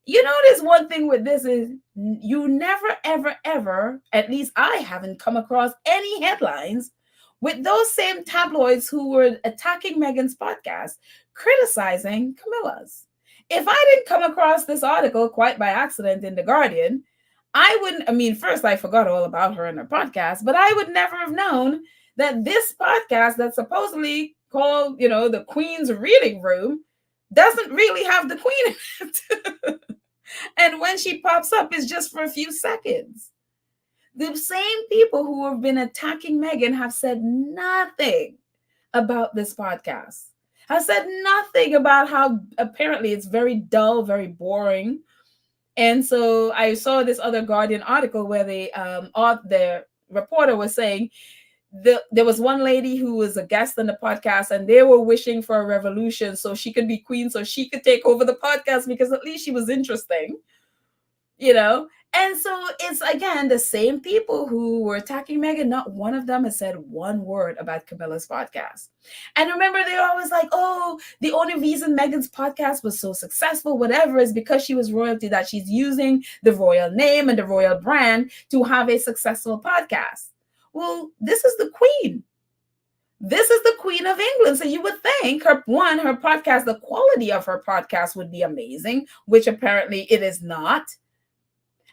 You know, there's one thing with this is you never, ever, ever, at least I haven't come across any headlines with those same tabloids who were attacking Meghan's podcast, criticizing Camilla's. If I didn't come across this article quite by accident in The Guardian, I wouldn't, I mean, first I forgot all about her and her podcast, but I would never have known that this podcast that's supposedly called, the Queen's Reading Room doesn't really have the Queen in it. And when she pops up, it's just for a few seconds. The same people who have been attacking Meghan have said nothing about this podcast. Have said nothing about how apparently it's very dull, very boring. And so I saw this other Guardian article where the reporter was saying there was one lady who was a guest on the podcast, and they were wishing for a revolution so she could be queen, so she could take over the podcast because at least she was interesting, you know. And so it's again the same people who were attacking Meghan. Not one of them has said one word about Camilla's podcast. And remember, they're always like, oh, the only reason Meghan's podcast was so successful, whatever, is because she was royalty, that she's using the royal name and the royal brand to have a successful podcast. Well, this is the Queen. This is the Queen of England. So you would think her podcast, the quality of her podcast would be amazing, which apparently it is not.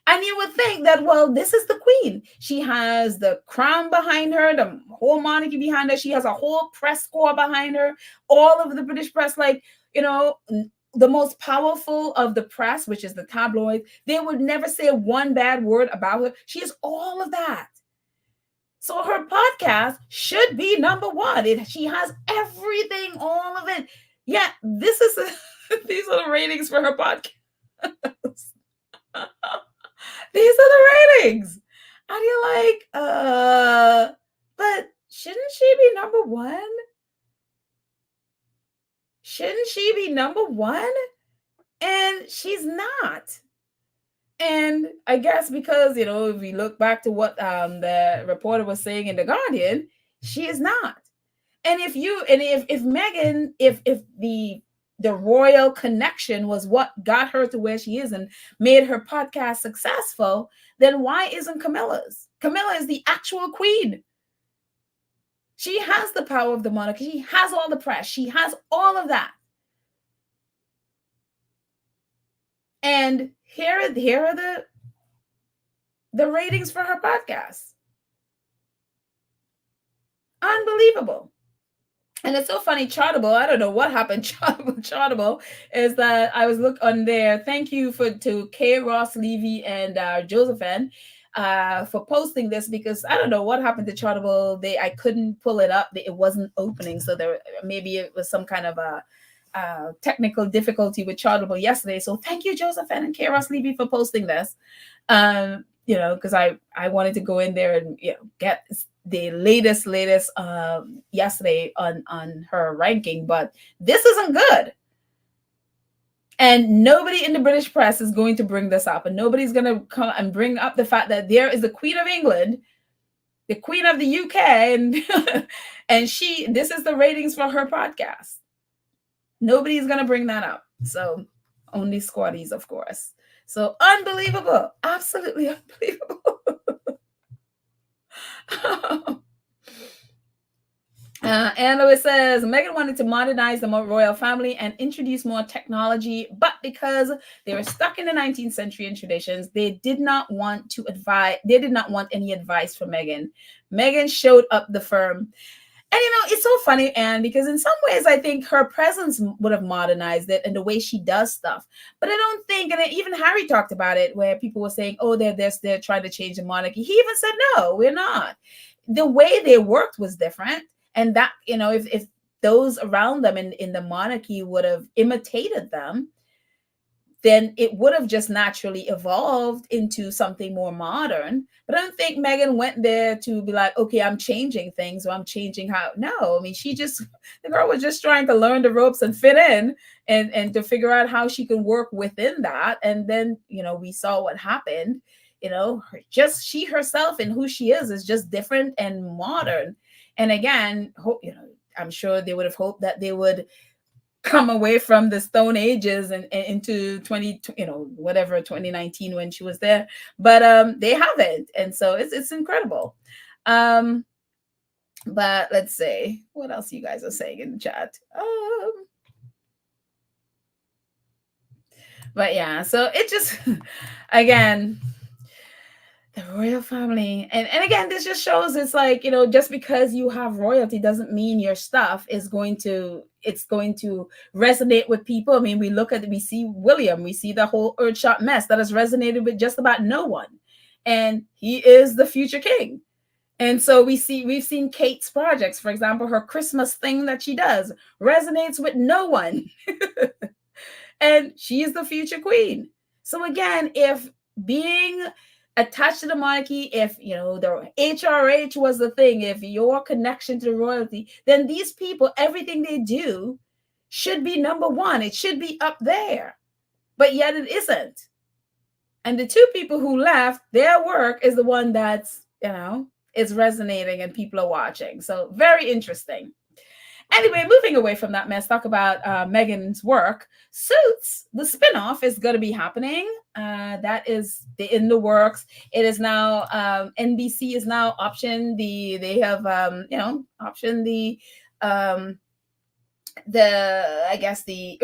And you would think that, well, this is the Queen. She has the crown behind her, the whole monarchy behind her. She has a whole press corps behind her. All of the British press, like, the most powerful of the press, which is the tabloid, they would never say one bad word about her. She has all of that. So her podcast should be number one. She has everything, all of it. Yeah, these are the ratings for her podcast. These are the ratings. And you're like, but shouldn't she be number one? Shouldn't she be number one? And she's not. And I guess because, if we look back to what the reporter was saying in The Guardian, she is not. And if Meghan, if the royal connection was what got her to where she is and made her podcast successful, then why isn't Camilla's? Camilla is the actual queen. She has the power of the monarchy. She has all the press. She has all of that. And here are the ratings for her podcast. Unbelievable. And it's so funny, Chartable, I don't know what happened. Chartable is that I was on there. Thank you to K. Ross Levy and Josephine for posting this, because I don't know what happened to Chartable. I couldn't pull it up. It wasn't opening. So maybe it was some kind of a technical difficulty with Chartable yesterday. So thank you, Josephine and K. Ross Levy, for posting this. Because I wanted to go in there and get the latest yesterday on her ranking, but this isn't good. And nobody in the British press is going to bring this up, and nobody's going to come and bring up the fact that there is the Queen of England, the Queen of the UK, and and this is the ratings for her podcast. Nobody's going to bring that up. So only squaddies, of course. So unbelievable. Absolutely unbelievable. And it says Meghan wanted to modernize the royal family and introduce more technology, but because they were stuck in the 19th century and traditions, they did not want any advice from Meghan. Meghan showed up the firm. And it's so funny, Anne, because in some ways I think her presence would have modernized it and the way she does stuff. But I don't think, and even Harry talked about it, where people were saying, oh, they're trying to change the monarchy. He even said, no, we're not. The way they worked was different. And that, if those around them in the monarchy would have imitated them, then it would have just naturally evolved into something more modern. But I don't think Meghan went there to be like, okay, I'm changing things, or I'm changing how. No, I mean, the girl was just trying to learn the ropes and fit in and to figure out how she can work within that. And then, we saw what happened. Just she herself and who she is just different and modern. And again, I'm sure they would have hoped that they would come away from the Stone Ages and into 20, whatever, 2019 when she was there. But they haven't, and so it's incredible. Um, but let's see what else you guys are saying in the chat. But yeah, so it just again, the royal family, and again, this just shows it's like, just because you have royalty doesn't mean your stuff is going to resonate with people. I mean, we see William, we see the whole Earthshot mess that has resonated with just about no one, and he is the future king. And so we've seen Kate's projects, for example, her Christmas thing that she does resonates with no one. And she is the future queen. So again, if being attached to the monarchy, if the HRH was the thing, if your connection to the royalty, then these people, everything they do should be number one. It should be up there. But yet it isn't. And the two people who left, their work is the one that's, is resonating and people are watching. So very interesting. Anyway, moving away from that mess, talk about Meghan's work. Suits, the spinoff, is going to be happening. That is in the works. It is now, NBC is now optioned they have, optioned I guess the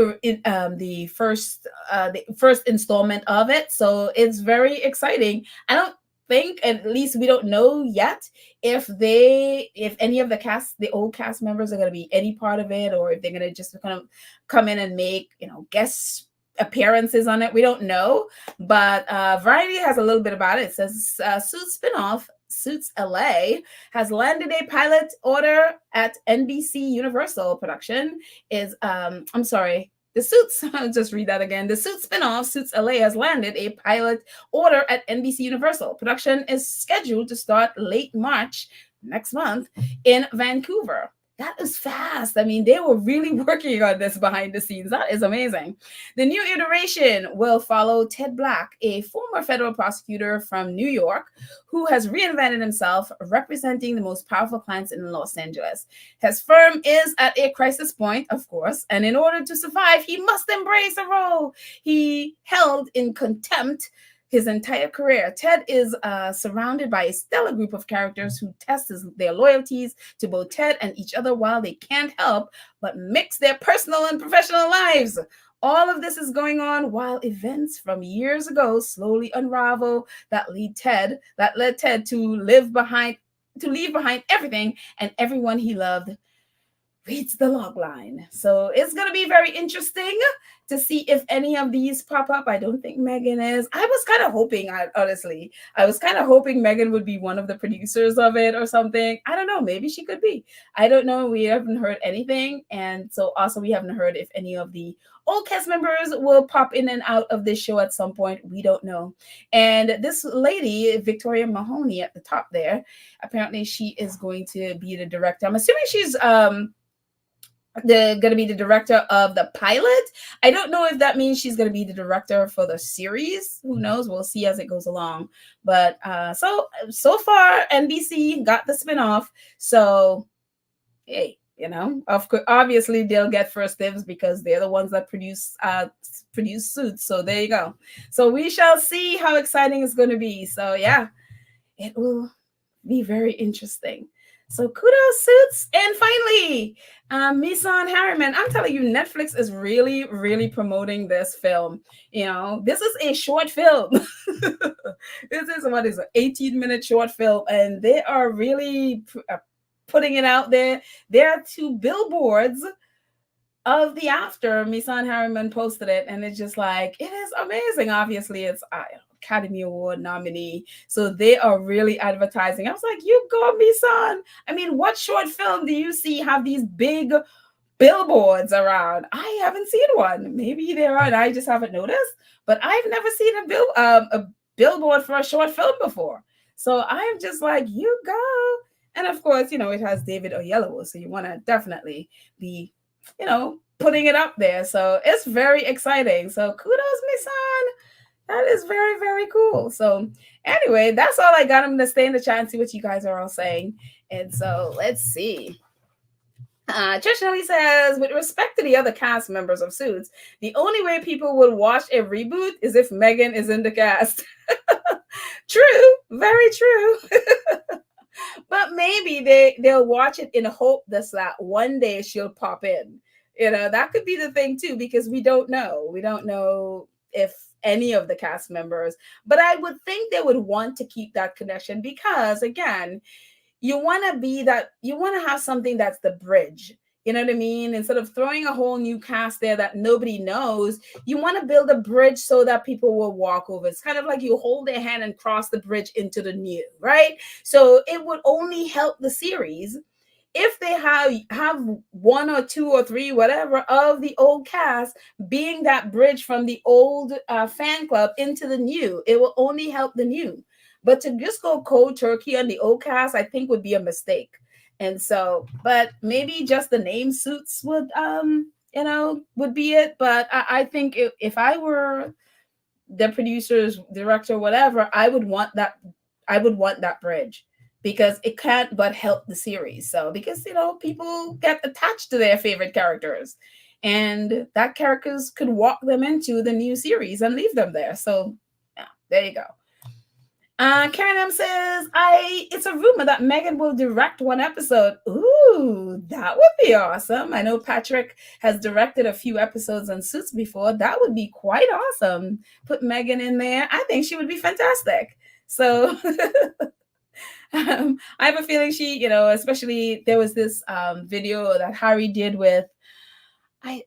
first installment of it. So it's very exciting. I don't think, at least we don't know yet, if any of the old cast members are going to be any part of it, or if they're going to just kind of come in and make guest appearances on it. We don't know, but Variety has a little bit about it. It says Suits spinoff Suits LA has landed a pilot order at NBC Universal. Production is I'm sorry, the Suits, I'll just read that again. The Suits spinoff, Suits LA, has landed a pilot order at NBC Universal. Production is scheduled to start late March next month in Vancouver. That is fast. I mean, they were really working on this behind the scenes. That is amazing. The new iteration will follow Ted Black, a former federal prosecutor from New York who has reinvented himself representing the most powerful clients in Los Angeles. His firm is at a crisis point, of course, and in order to survive, he must embrace a role he held in contempt his entire career. Ted is surrounded by a stellar group of characters who test their loyalties to both Ted and each other while they can't help but mix their personal and professional lives. All of this is going on while events from years ago slowly unravel that led Ted to leave behind everything and everyone he loved reads the log line. So it's going to be very interesting to see if any of these pop up. I don't think Meghan is. I was kind of hoping, honestly, Meghan would be one of the producers of it or something. I don't know. Maybe she could be. I don't know. We haven't heard anything. And so also we haven't heard if any of the old cast members will pop in and out of this show at some point. We don't know. And this lady, Victoria Mahoney at the top there, apparently she is going to be the director. I'm assuming she's going to be the director of the pilot. I don't know if that means she's going to be the director for the series. Who knows? We'll see as it goes along. But so far, NBC got the spinoff. So, hey, of course, obviously they'll get first dibs because they're the ones that produce Suits. So there you go. So we shall see how exciting it's going to be. So yeah, it will be very interesting. So kudos, Suits. And finally, Meghan Harry. I'm telling you, Netflix is really, really promoting this film. This is a short film. This is what is an 18-minute short film, and they are really putting it out there. There are 2 billboards of the after. Meghan Harry posted it, and it's just like, it is amazing. Obviously, it's Academy Award nominee. So they are really advertising. I was like, you go, Meghan. I mean, what short film do you see have these big billboards around? I haven't seen one. Maybe there are, and I just haven't noticed. But I've never seen a billboard for a short film before. So I'm just like, you go. And of course, it has David Oyelowo. So you want to definitely be, putting it up there. So it's very exciting. So kudos, Meghan. That is very, very cool. So anyway, that's all I got. I'm going to stay in the chat and see what you guys are all saying. And so let's see. Trisha says, with respect to the other cast members of Suits, the only way people will watch a reboot is if Meghan is in the cast. True, very true. But maybe they'll watch it in hope that one day she'll pop in. That could be the thing too, because we don't know. We don't know if any of the cast members, but I would think they would want to keep that connection because again, you want to have something that's the bridge. You know what I mean? Instead of throwing a whole new cast there that nobody knows, you want to build a bridge so that people will walk over. It's kind of like you hold their hand and cross the bridge into the new, right? So it would only help the series if they have one or two or three whatever of the old cast being that bridge from the old fan club into the new. It will only help the new, but to just go cold turkey on the old cast I think would be a mistake. And so, but maybe just the name Suits would would be it. But I think if I were the producers, director, whatever, I would want that bridge because it can't but help the series. So because people get attached to their favorite characters, and that characters could walk them into the new series and leave them there. So yeah, there you go. Karen M says, it's a rumor that Meghan will direct one episode. Ooh, that would be awesome. I know Patrick has directed a few episodes on Suits before. That would be quite awesome. Put Meghan in there. I think she would be fantastic. So I have a feeling she, especially there was this video that Harry did with I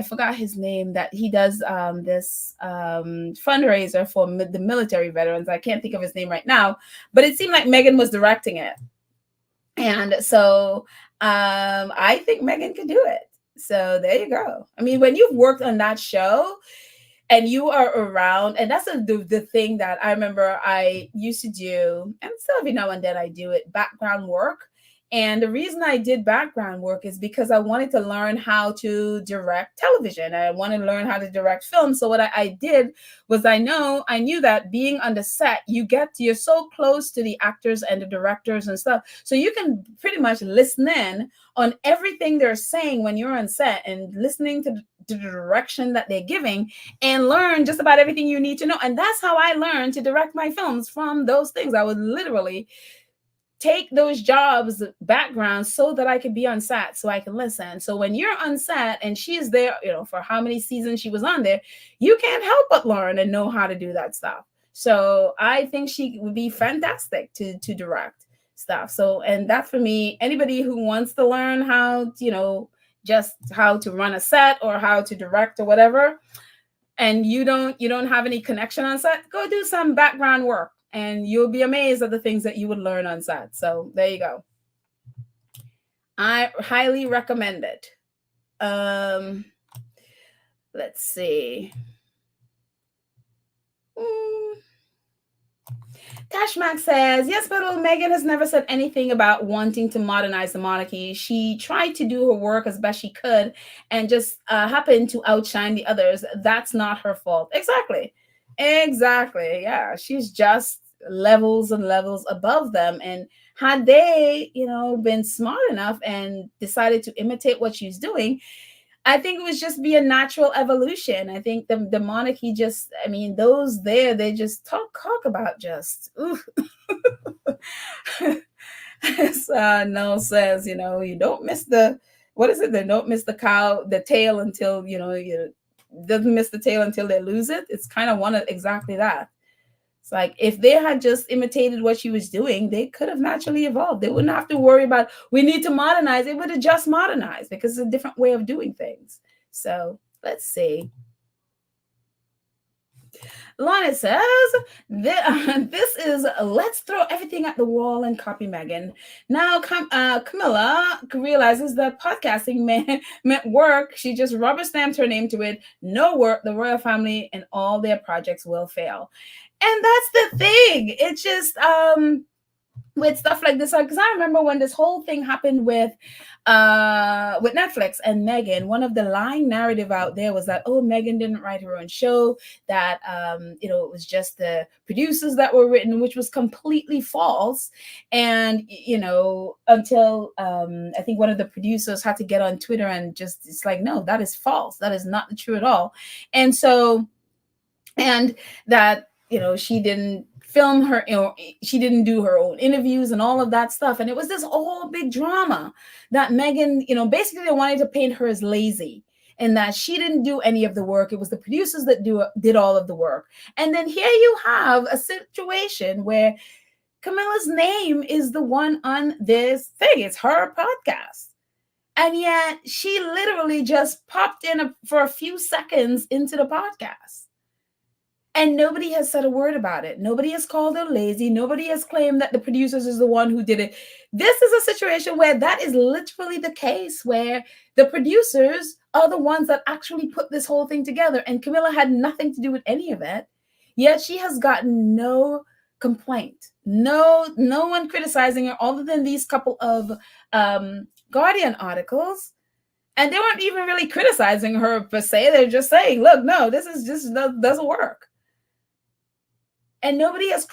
forgot his name, that he does this fundraiser for the military veterans. I can't think of his name right now, but it seemed like Meghan was directing it. And so I think Meghan could do it. So there you go. I mean, when you've worked on that show and you are around, and that's the thing that I remember I used to do, and still every now and then I do it, background work. And the reason I did background work is because I wanted to learn how to direct television. I wanted to learn how to direct film. So what I did was I knew that being on the set, you're so close to the actors and the directors and stuff. So you can pretty much listen in on everything they're saying when you're on set and listening to the direction that they're giving and learn just about everything you need to know. And that's how I learned to direct my films, from those things. I would literally take those jobs backgrounds so that I could be on set, so I can listen. So when you're on set and she's there, for how many seasons she was on there, you can't help but learn and know how to do that stuff. So I think she would be fantastic to direct stuff. So, and that for me, anybody who wants to learn how, just how to run a set or how to direct or whatever, and you don't have any connection on set, go do some background work and you'll be amazed at the things that you would learn on set. So there you go. I highly recommend it. Let's see. Tashmak says, yes, but Meghan has never said anything about wanting to modernize the monarchy. She tried to do her work as best she could and just happened to outshine the others. That's not her fault. Exactly. Yeah. She's just levels and levels above them. And had they, been smart enough and decided to imitate what she's doing, I think it would just be a natural evolution. I think the monarchy just, I mean, those there, they just talk about just, ooh. Noel says, you don't miss what is it? They don't miss the tail until, you doesn't miss the tail until they lose it. It's kind of exactly that. It's like if they had just imitated what she was doing, they could have naturally evolved. They wouldn't have to worry about, we need to modernize. They would have just modernized because it's a different way of doing things. So let's see. Lana says, this is let's throw everything at the wall and copy Meghan. Now Camilla realizes that podcasting meant work. She just rubber stamped her name to it. No work, the royal family and all their projects will fail. And that's the thing. It's just with stuff like this, because I remember when this whole thing happened with Netflix and Meghan, one of the lying narrative out there was that, oh, Meghan didn't write her own show, that it was just the producers that were written, which was completely false. And until I think one of the producers had to get on Twitter and just, it's like, no, that is false, that is not true at all. And so, and that she didn't film her, she didn't do her own interviews and all of that stuff. And it was this whole big drama that Meghan, basically they wanted to paint her as lazy, and that she didn't do any of the work. It was the producers that did all of the work. And then here you have a situation where Camilla's name is the one on this thing. It's her podcast. And yet she literally just popped in for a few seconds into the podcast. And nobody has said a word about it. Nobody has called her lazy. Nobody has claimed that the producers is the one who did it. This is a situation where that is literally the case, where the producers are the ones that actually put this whole thing together. And Camilla had nothing to do with any of it. Yet she has gotten no complaint. No one criticizing her other than these couple of Guardian articles. And they weren't even really criticizing her per se. They're just saying, look, no, this is just doesn't work. And nobody has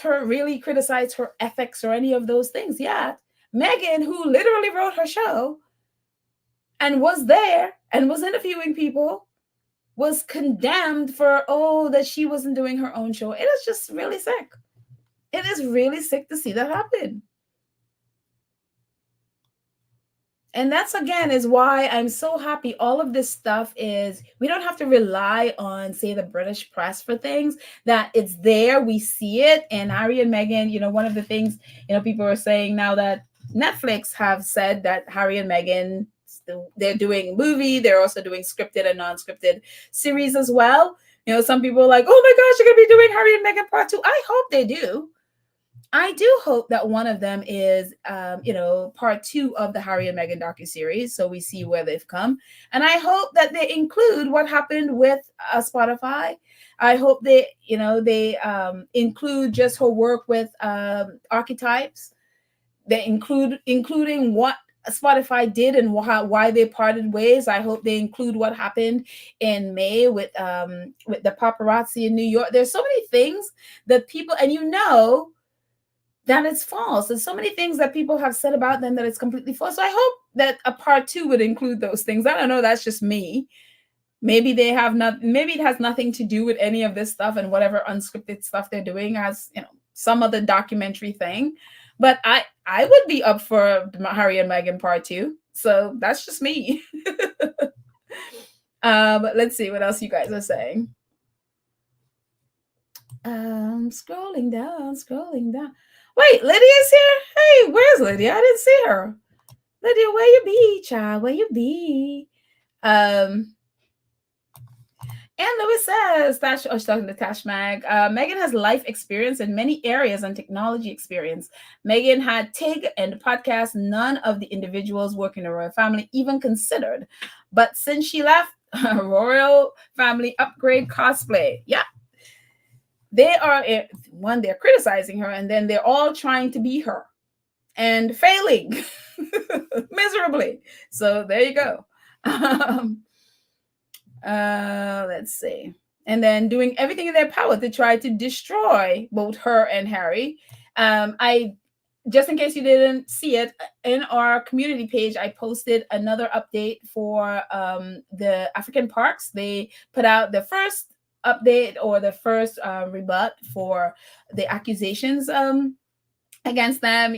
really criticized her ethics or any of those things yet. Meghan, who literally wrote her show and was there and was interviewing people, was condemned for, that she wasn't doing her own show. It is just really sick. It is really sick to see that happen. And that's, again, is why I'm so happy all of this stuff is, we don't have to rely on, say, the British press for things, that it's there, we see it. And Harry and Meghan, one of the things, people are saying now that Netflix have said that Harry and Meghan, they're doing a movie, they're also doing scripted and non-scripted series as well. Some people are like, oh my gosh, you're going to be doing Harry and Meghan part 2. I hope they do. I do hope that one of them is, part 2 of the Harry and Meghan docuseries, so we see where they've come. And I hope that they include what happened with Spotify. I hope they include just her work with archetypes. They including what Spotify did and why they parted ways. I hope they include what happened in May with the paparazzi in New York. There's so many things that people, and that it's false. There's so many things that people have said about them that it's completely false. So I hope that a part 2 would include those things. I don't know. That's just me. Maybe maybe it has nothing to do with any of this stuff, and whatever unscripted stuff they're doing has, some other documentary thing. But I would be up for Harry and Meghan part 2. So that's just me. But let's see what else you guys are saying. Scrolling down. Wait, Lydia's here? Hey, where's Lydia? I didn't see her. Lydia, where you be, child? Where you be? And Lewis says, she's talking to Tash Mag, Meghan has life experience in many areas and technology experience. Meghan had TIG and the podcast none of the individuals working in the royal family even considered. But since she left, royal family upgrade cosplay. Yeah. They are, they're criticizing her, and then they're all trying to be her and failing miserably. So there you go. Let's see. And then doing everything in their power to try to destroy both her and Harry. Just in case you didn't see it, in our community page, I posted another update for the African parks. They put out the first update, or the first rebut for the accusations against them,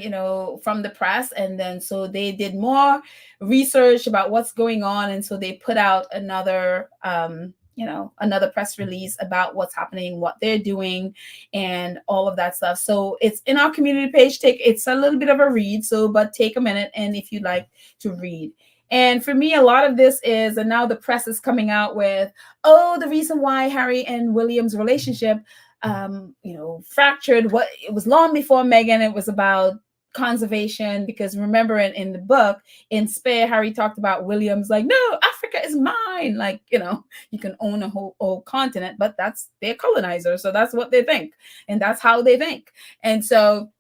from the press. And then so they did more research about what's going on, and so they put out another another press release about what's happening, what they're doing, and all of that stuff. So it's in our community page. It's a little bit of a read, but take a minute, and if you'd like to read. And for me, a lot of this is, and now the press is coming out with, the reason why Harry and William's relationship, fractured. It was long before Meghan. It was about conservation, because remember in the book, in Spare, Harry talked about William's like, no, Africa is mine. Like, you can own a whole continent, but they're colonizers. So that's what they think. And that's how they think. And so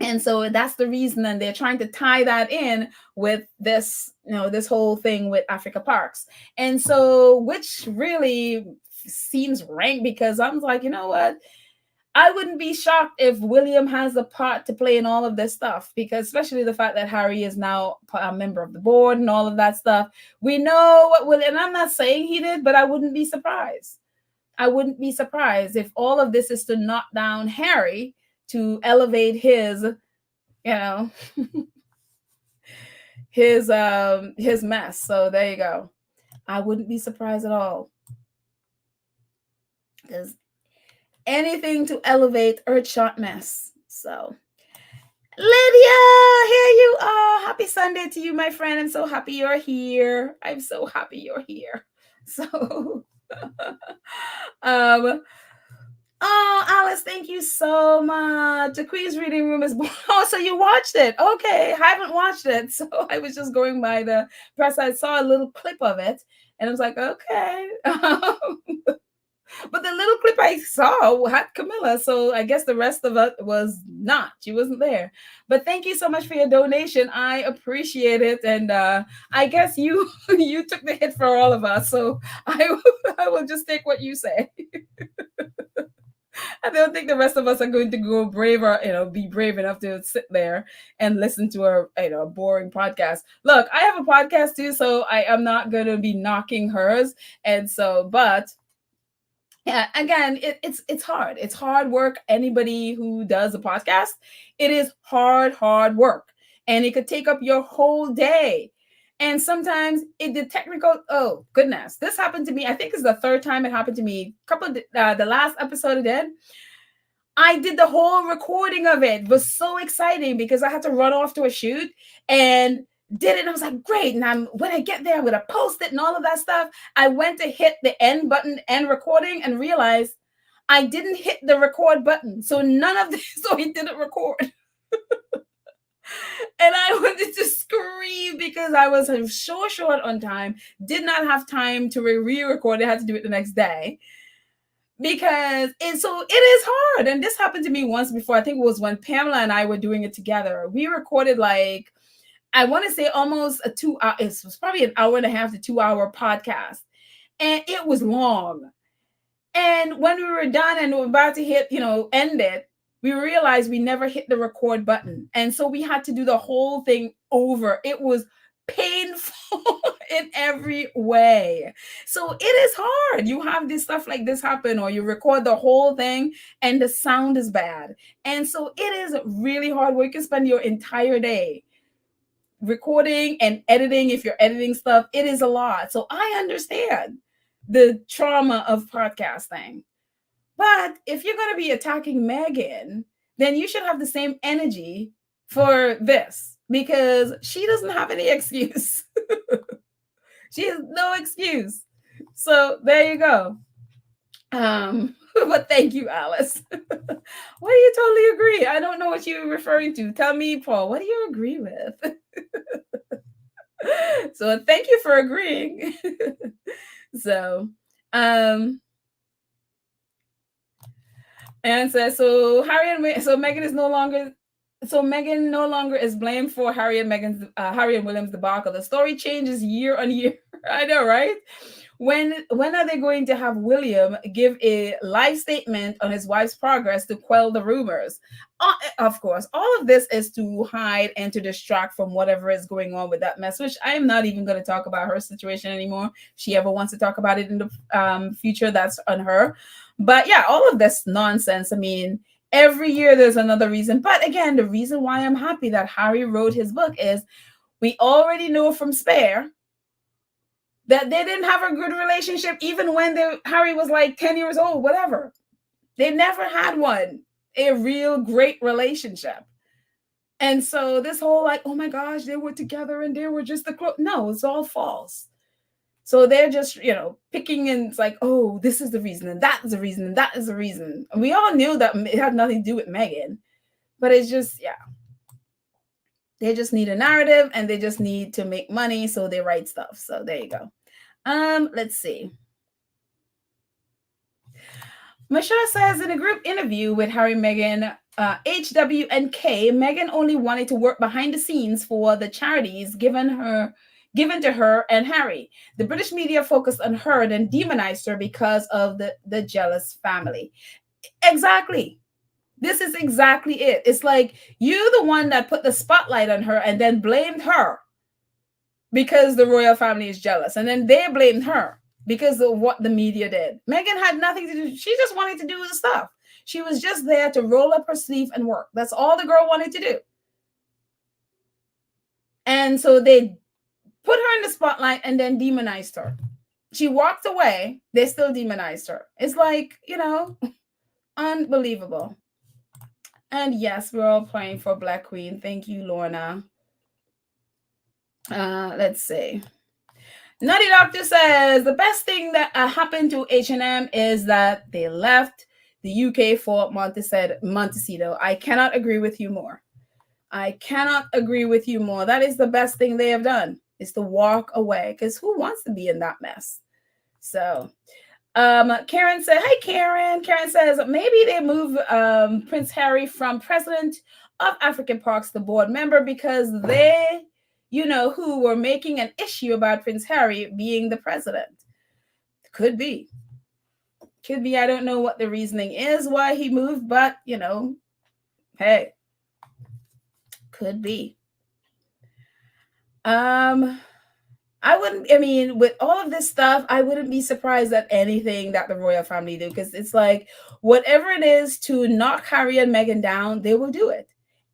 And so that's the reason, and they're trying to tie that in with this, this whole thing with Africa Parks. And so, which really seems rank, because I'm like, you know what, I wouldn't be shocked if William has a part to play in all of this stuff, because especially the fact that Harry is now a member of the board and all of that stuff. We know what William, and I'm not saying he did, but I wouldn't be surprised. I wouldn't be surprised if all of this is to knock down Harry, to elevate his, you know, his mess. So there you go. I wouldn't be surprised at all. Because anything to elevate Earthshot mess. So Lydia, here you are. Happy Sunday to you, my friend. I'm so happy you're here. I'm so happy you're here. So oh, Alice, thank you so much. The Queen's Reading Room is born. Oh, so you watched it. Okay. I haven't watched it. So I was just going by the press. I saw a little clip of it and I was like, okay. But the little clip I saw had Camilla, so I guess the rest of it was not. She wasn't there. But thank you so much for your donation. I appreciate it, and I guess you you took the hit for all of us. So I will just take what you say. I don't think the rest of us are going to go braver, be brave enough to sit there and listen to a boring podcast. Look, I have a podcast too, so I am not going to be knocking hers, and so, but yeah, again, it's hard. It's hard work. Anybody who does a podcast, it is hard work, and it could take up your whole day. And sometimes the technical, oh goodness, this happened to me. I think it's the third time it happened to me. The last episode I did the whole recording of it. It was so exciting because I had to run off to a shoot and did it. And I was like, great. And when I get there, I'm going to post it and all of that stuff. I went to hit the end button, end recording, and realized I didn't hit the record button. So none of this, so it didn't record. And I wanted to scream because I was so short on time, did not have time to re-record. I had to do it the next day. Because it is hard. And this happened to me once before. I think it was when Pamela and I were doing it together. We recorded I want to say almost a 2 hour, it was probably an hour and a half to 2 hour podcast. And it was long. And when we were done and we were about to hit, end it, we realized we never hit the record button. And so we had to do the whole thing over. It was painful in every way. So it is hard. You have this stuff like this happen, or you record the whole thing and the sound is bad. And so it is really hard work. You can spend your entire day recording and editing. If you're editing stuff, it is a lot. So I understand the trauma of podcasting. But if you're going to be attacking Meghan, then you should have the same energy for this, because she doesn't have any excuse. She has no excuse. So there you go. But thank you, Alice. What do you totally agree? I don't know what you're referring to. Tell me, Paul, what do you agree with? So thank you for agreeing. So, and so Meghan is no longer. So Meghan no longer is blamed for Harry and William's debacle. The story changes year on year. I know, right? When are they going to have William give a live statement on his wife's progress to quell the rumors? Of course, all of this is to hide and to distract from whatever is going on with that mess, which I am not even going to talk about her situation anymore. If she ever wants to talk about it in the future, that's on her. But yeah, all of this nonsense. I mean, every year there's another reason. But again, the reason why I'm happy that Harry wrote his book is we already know from Spare that they didn't have a good relationship even when Harry was like 10 years old, whatever. They never had a real great relationship. And so this whole oh my gosh, they were together and they were just no, it's all false. So they're just, picking, and it's like, oh, this is the reason, and that is the reason, and that is the reason. And we all knew that it had nothing to do with Meghan, but it's just, yeah. They just need a narrative and they just need to make money, so they write stuff. So there you go. Let's see. Michelle says, in a group interview with Harry and Meghan, HWNK, Meghan only wanted to work behind the scenes for the charities given to her and Harry. The British media focused on her and demonized her because of the jealous family. Exactly. This is exactly it. It's like you the one that put the spotlight on her and then blamed her because the royal family is jealous. And then they blamed her because of what the media did. Meghan had nothing to do. She just wanted to do the stuff. She was just there to roll up her sleeve and work. That's all the girl wanted to do. And so they put her in the spotlight and then demonized her. She walked away. They still demonized her. It's like, unbelievable. And yes, we're all praying for Black Queen. Thank you, Lorna. Let's see. Nutty Doctor says the best thing that happened to H&M is that they left the UK for Montecito. I cannot agree with you more. I cannot agree with you more. That is the best thing they have done, is to walk away, because who wants to be in that mess? So Karen said, hi, Karen. Karen says maybe they move Prince Harry from president of African Parks to board member because they, who were making an issue about Prince Harry being the president. Could be. Could be. I don't know what the reasoning is why he moved, but, hey, could be. With all of this stuff, I wouldn't be surprised at anything that the royal family do, because it's like whatever it is to knock Harry and Meghan down, they will do it.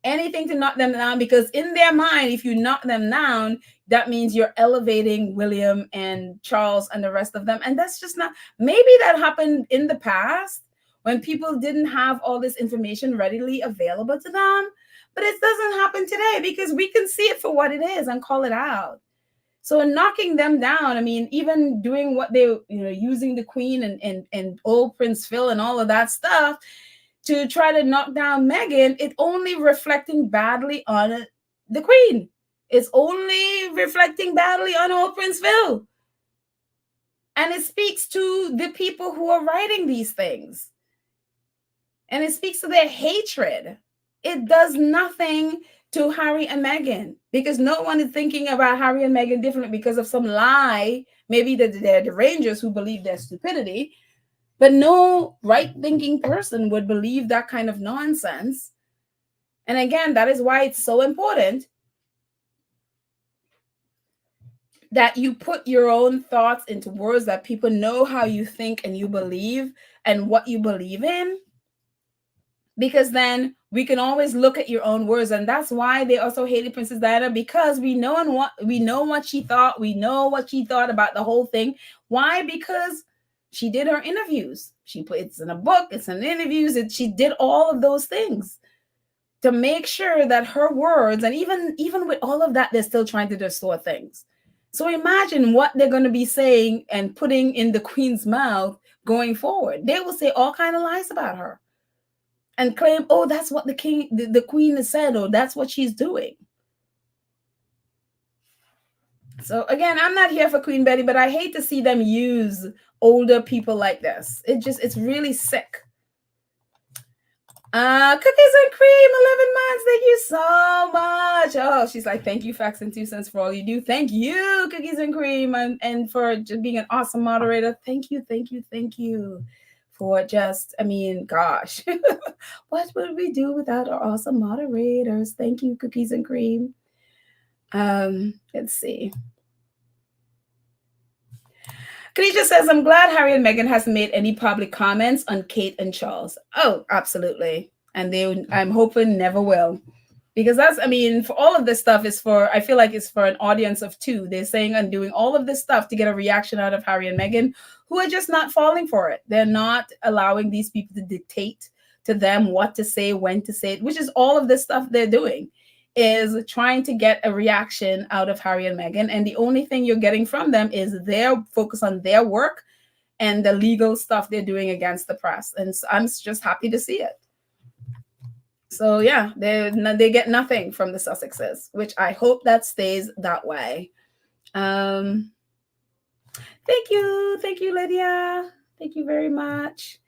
Anything to knock them down, because in their mind, if you knock them down, that means you're elevating William and Charles and the rest of them. And that's just not, maybe that happened in the past when people didn't have all this information readily available to them, but it doesn't happen today because we can see it for what it is and call it out. So knocking them down, even doing what they, using the Queen and old Prince Phil and all of that stuff to try to knock down Meghan, it only reflecting badly on the Queen. It's only reflecting badly on old Prince Phil. And it speaks to the people who are writing these things. And it speaks to their hatred. It does nothing to Harry and Meghan, because no one is thinking about Harry and Meghan differently because of some lie. Maybe they're the Rangers who believe their stupidity, but no right-thinking person would believe that kind of nonsense. And again, that is why it's so important that you put your own thoughts into words, that people know how you think and you believe and what you believe in. Because then we can always look at your own words. And that's why they also hated Princess Diana, because we know what she thought. We know what she thought about the whole thing. Why? Because she did her interviews. It's in a book, it's in interviews, she did all of those things to make sure that her words, and even with all of that, they're still trying to distort things. So imagine what they're going to be saying and putting in the Queen's mouth going forward. They will say all kinds of lies about her and claim, oh, that's what the Queen has said, or that's what she's doing. So again, I'm not here for Queen Betty, but I hate to see them use older people like this. It's really sick. Cookies and Cream, 11 months. Thank you so much. Oh, she's like, thank you, Facts and 2 Cents, for all you do. Thank you, Cookies and Cream, and for just being an awesome moderator. Thank you for just, gosh, what would we do without our awesome moderators? Thank you, Cookies and Cream. Let's see. Khadija says, I'm glad Harry and Meghan hasn't made any public comments on Kate and Charles. Oh, absolutely. And I'm hoping never will. Because that's, for all of this stuff I feel like it's for an audience of two. They're saying and doing all of this stuff to get a reaction out of Harry and Meghan, who are just not falling for it. They're not allowing these people to dictate to them what to say, when to say it, which is all of this stuff they're doing, is trying to get a reaction out of Harry and Meghan. And the only thing you're getting from them is their focus on their work and the legal stuff they're doing against the press. And so I'm just happy to see it. So yeah, they get nothing from the Sussexes, which I hope that stays that way. Thank you, Lydia. Thank you very much.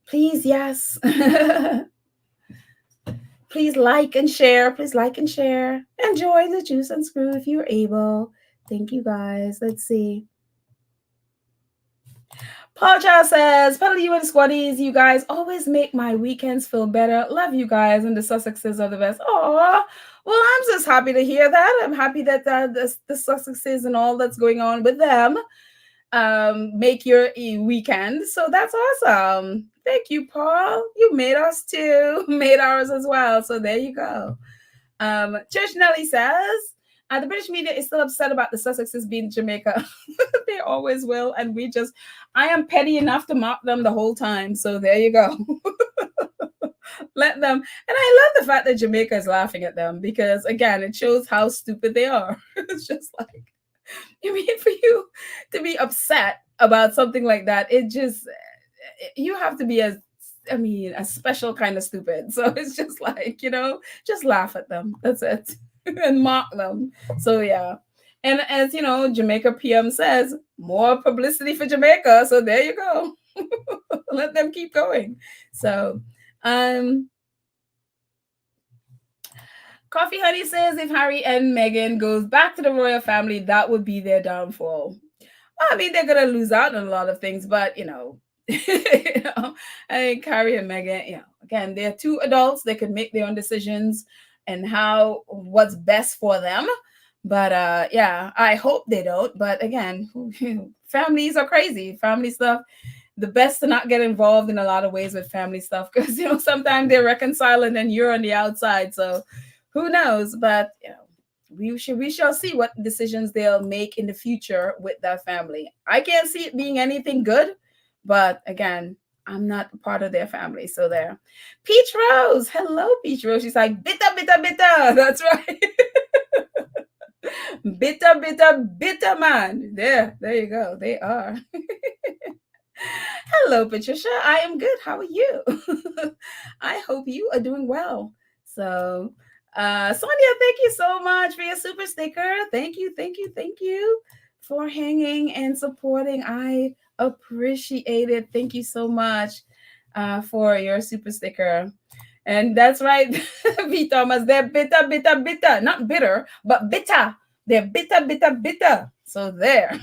Please, yes. Please like and share. Please like and share. Enjoy the juice and screw if you're able. Thank you guys. Let's see. Paul Child says, "Fellow you and squaddies, you guys always make my weekends feel better. Love you guys, and the Sussexes are the best." Oh, well, I'm just happy to hear that. I'm happy that the Sussexes and all that's going on with them make your weekend. So that's awesome. Thank you, Paul. You made us too, made ours as well. So there you go. Church Nelly says, the British media is still upset about the Sussexes being Jamaica. They always will. And I am petty enough to mock them the whole time. So there you go. Let them. And I love the fact that Jamaica is laughing at them because, again, it shows how stupid they are. It's just like, I mean, for you to be upset about something like that, you have to be a special kind of stupid. So it's just like, just laugh at them. That's it. And mock them. So yeah. And as you know, Jamaica PM says, more publicity for Jamaica. So there you go. Let them keep going. So Coffee Honey says if Harry and Meghan goes back to the royal family, that would be their downfall. I mean, they're gonna lose out on a lot of things, but I think Harry and Meghan, again, they're two adults. They could make their own decisions and what's best for them. But yeah, I hope they don't. But again, families are crazy. Family stuff. The best to not get involved in a lot of ways with family stuff because sometimes they're reconciling and you're on the outside. So who knows? But we shall see what decisions they'll make in the future with that family. I can't see it being anything good, but again, I'm not part of their family. So there. Peach Rose. Hello, Peach Rose. She's like, bitter, bitter, bitter. That's right. Bitter, bitter, bitter man. There you go. They are. Hello, Patricia. I am good. How are you? I hope you are doing well. So, Sonia, thank you so much for your super sticker. Thank you, thank you, thank you for hanging and supporting. I appreciate it. Thank you so much for your super sticker. And that's right, V. Thomas. They're bitter, bitter, bitter. Not bitter, but bitter. They're bitter, bitter, bitter. So there.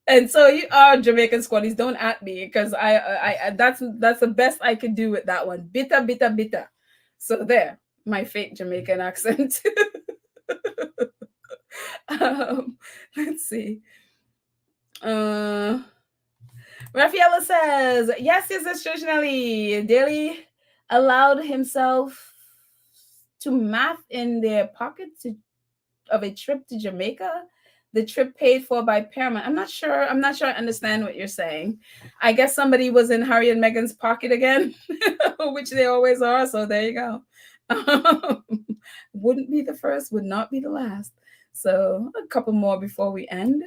And so you are Jamaican squaddies. Don't at me because I that's the best I could do with that one. Bitter, bitter, bitter. So there, my fake Jamaican accent. Let's see. Rafaela says, yes, traditionally, Daly allowed himself to math in their pocket of a trip to Jamaica. The trip paid for by Paramount. I'm not sure I understand what you're saying. I guess somebody was in Harry and Meghan's pocket again, which they always are. So there you go. Wouldn't be the first, would not be the last. So a couple more before we end.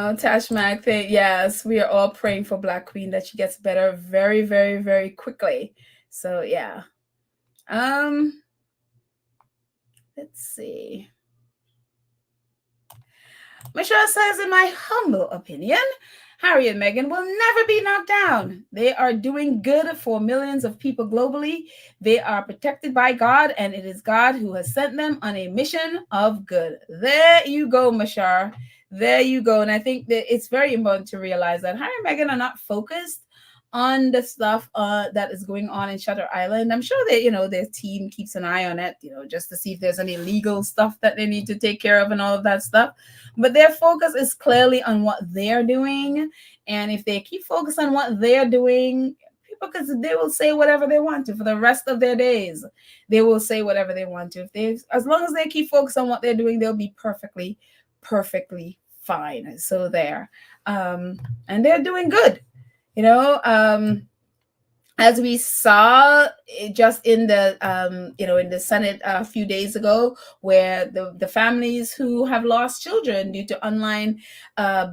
Tashmak, yes, we are all praying for Black Queen that she gets better very, very, very quickly. So yeah. Let's see. Michelle says, in my humble opinion, Harry and Meghan will never be knocked down. They are doing good for millions of people globally. They are protected by God, and it is God who has sent them on a mission of good. There you go, Mashar. There you go. And I think that it's very important to realize that Harry and Meghan are not focused on the stuff that is going on in Shutter Island. I'm sure that, their team keeps an eye on it, just to see if there's any legal stuff that they need to take care of and all of that stuff. But their focus is clearly on what they're doing. And if they keep focused on what they're doing, because they will say whatever they want to for the rest of their days. They will say whatever they want to. As long as they keep focused on what they're doing, they'll be perfectly, perfectly fine. So there. And they're doing good. As we saw just in the in the Senate a few days ago, where the families who have lost children due to online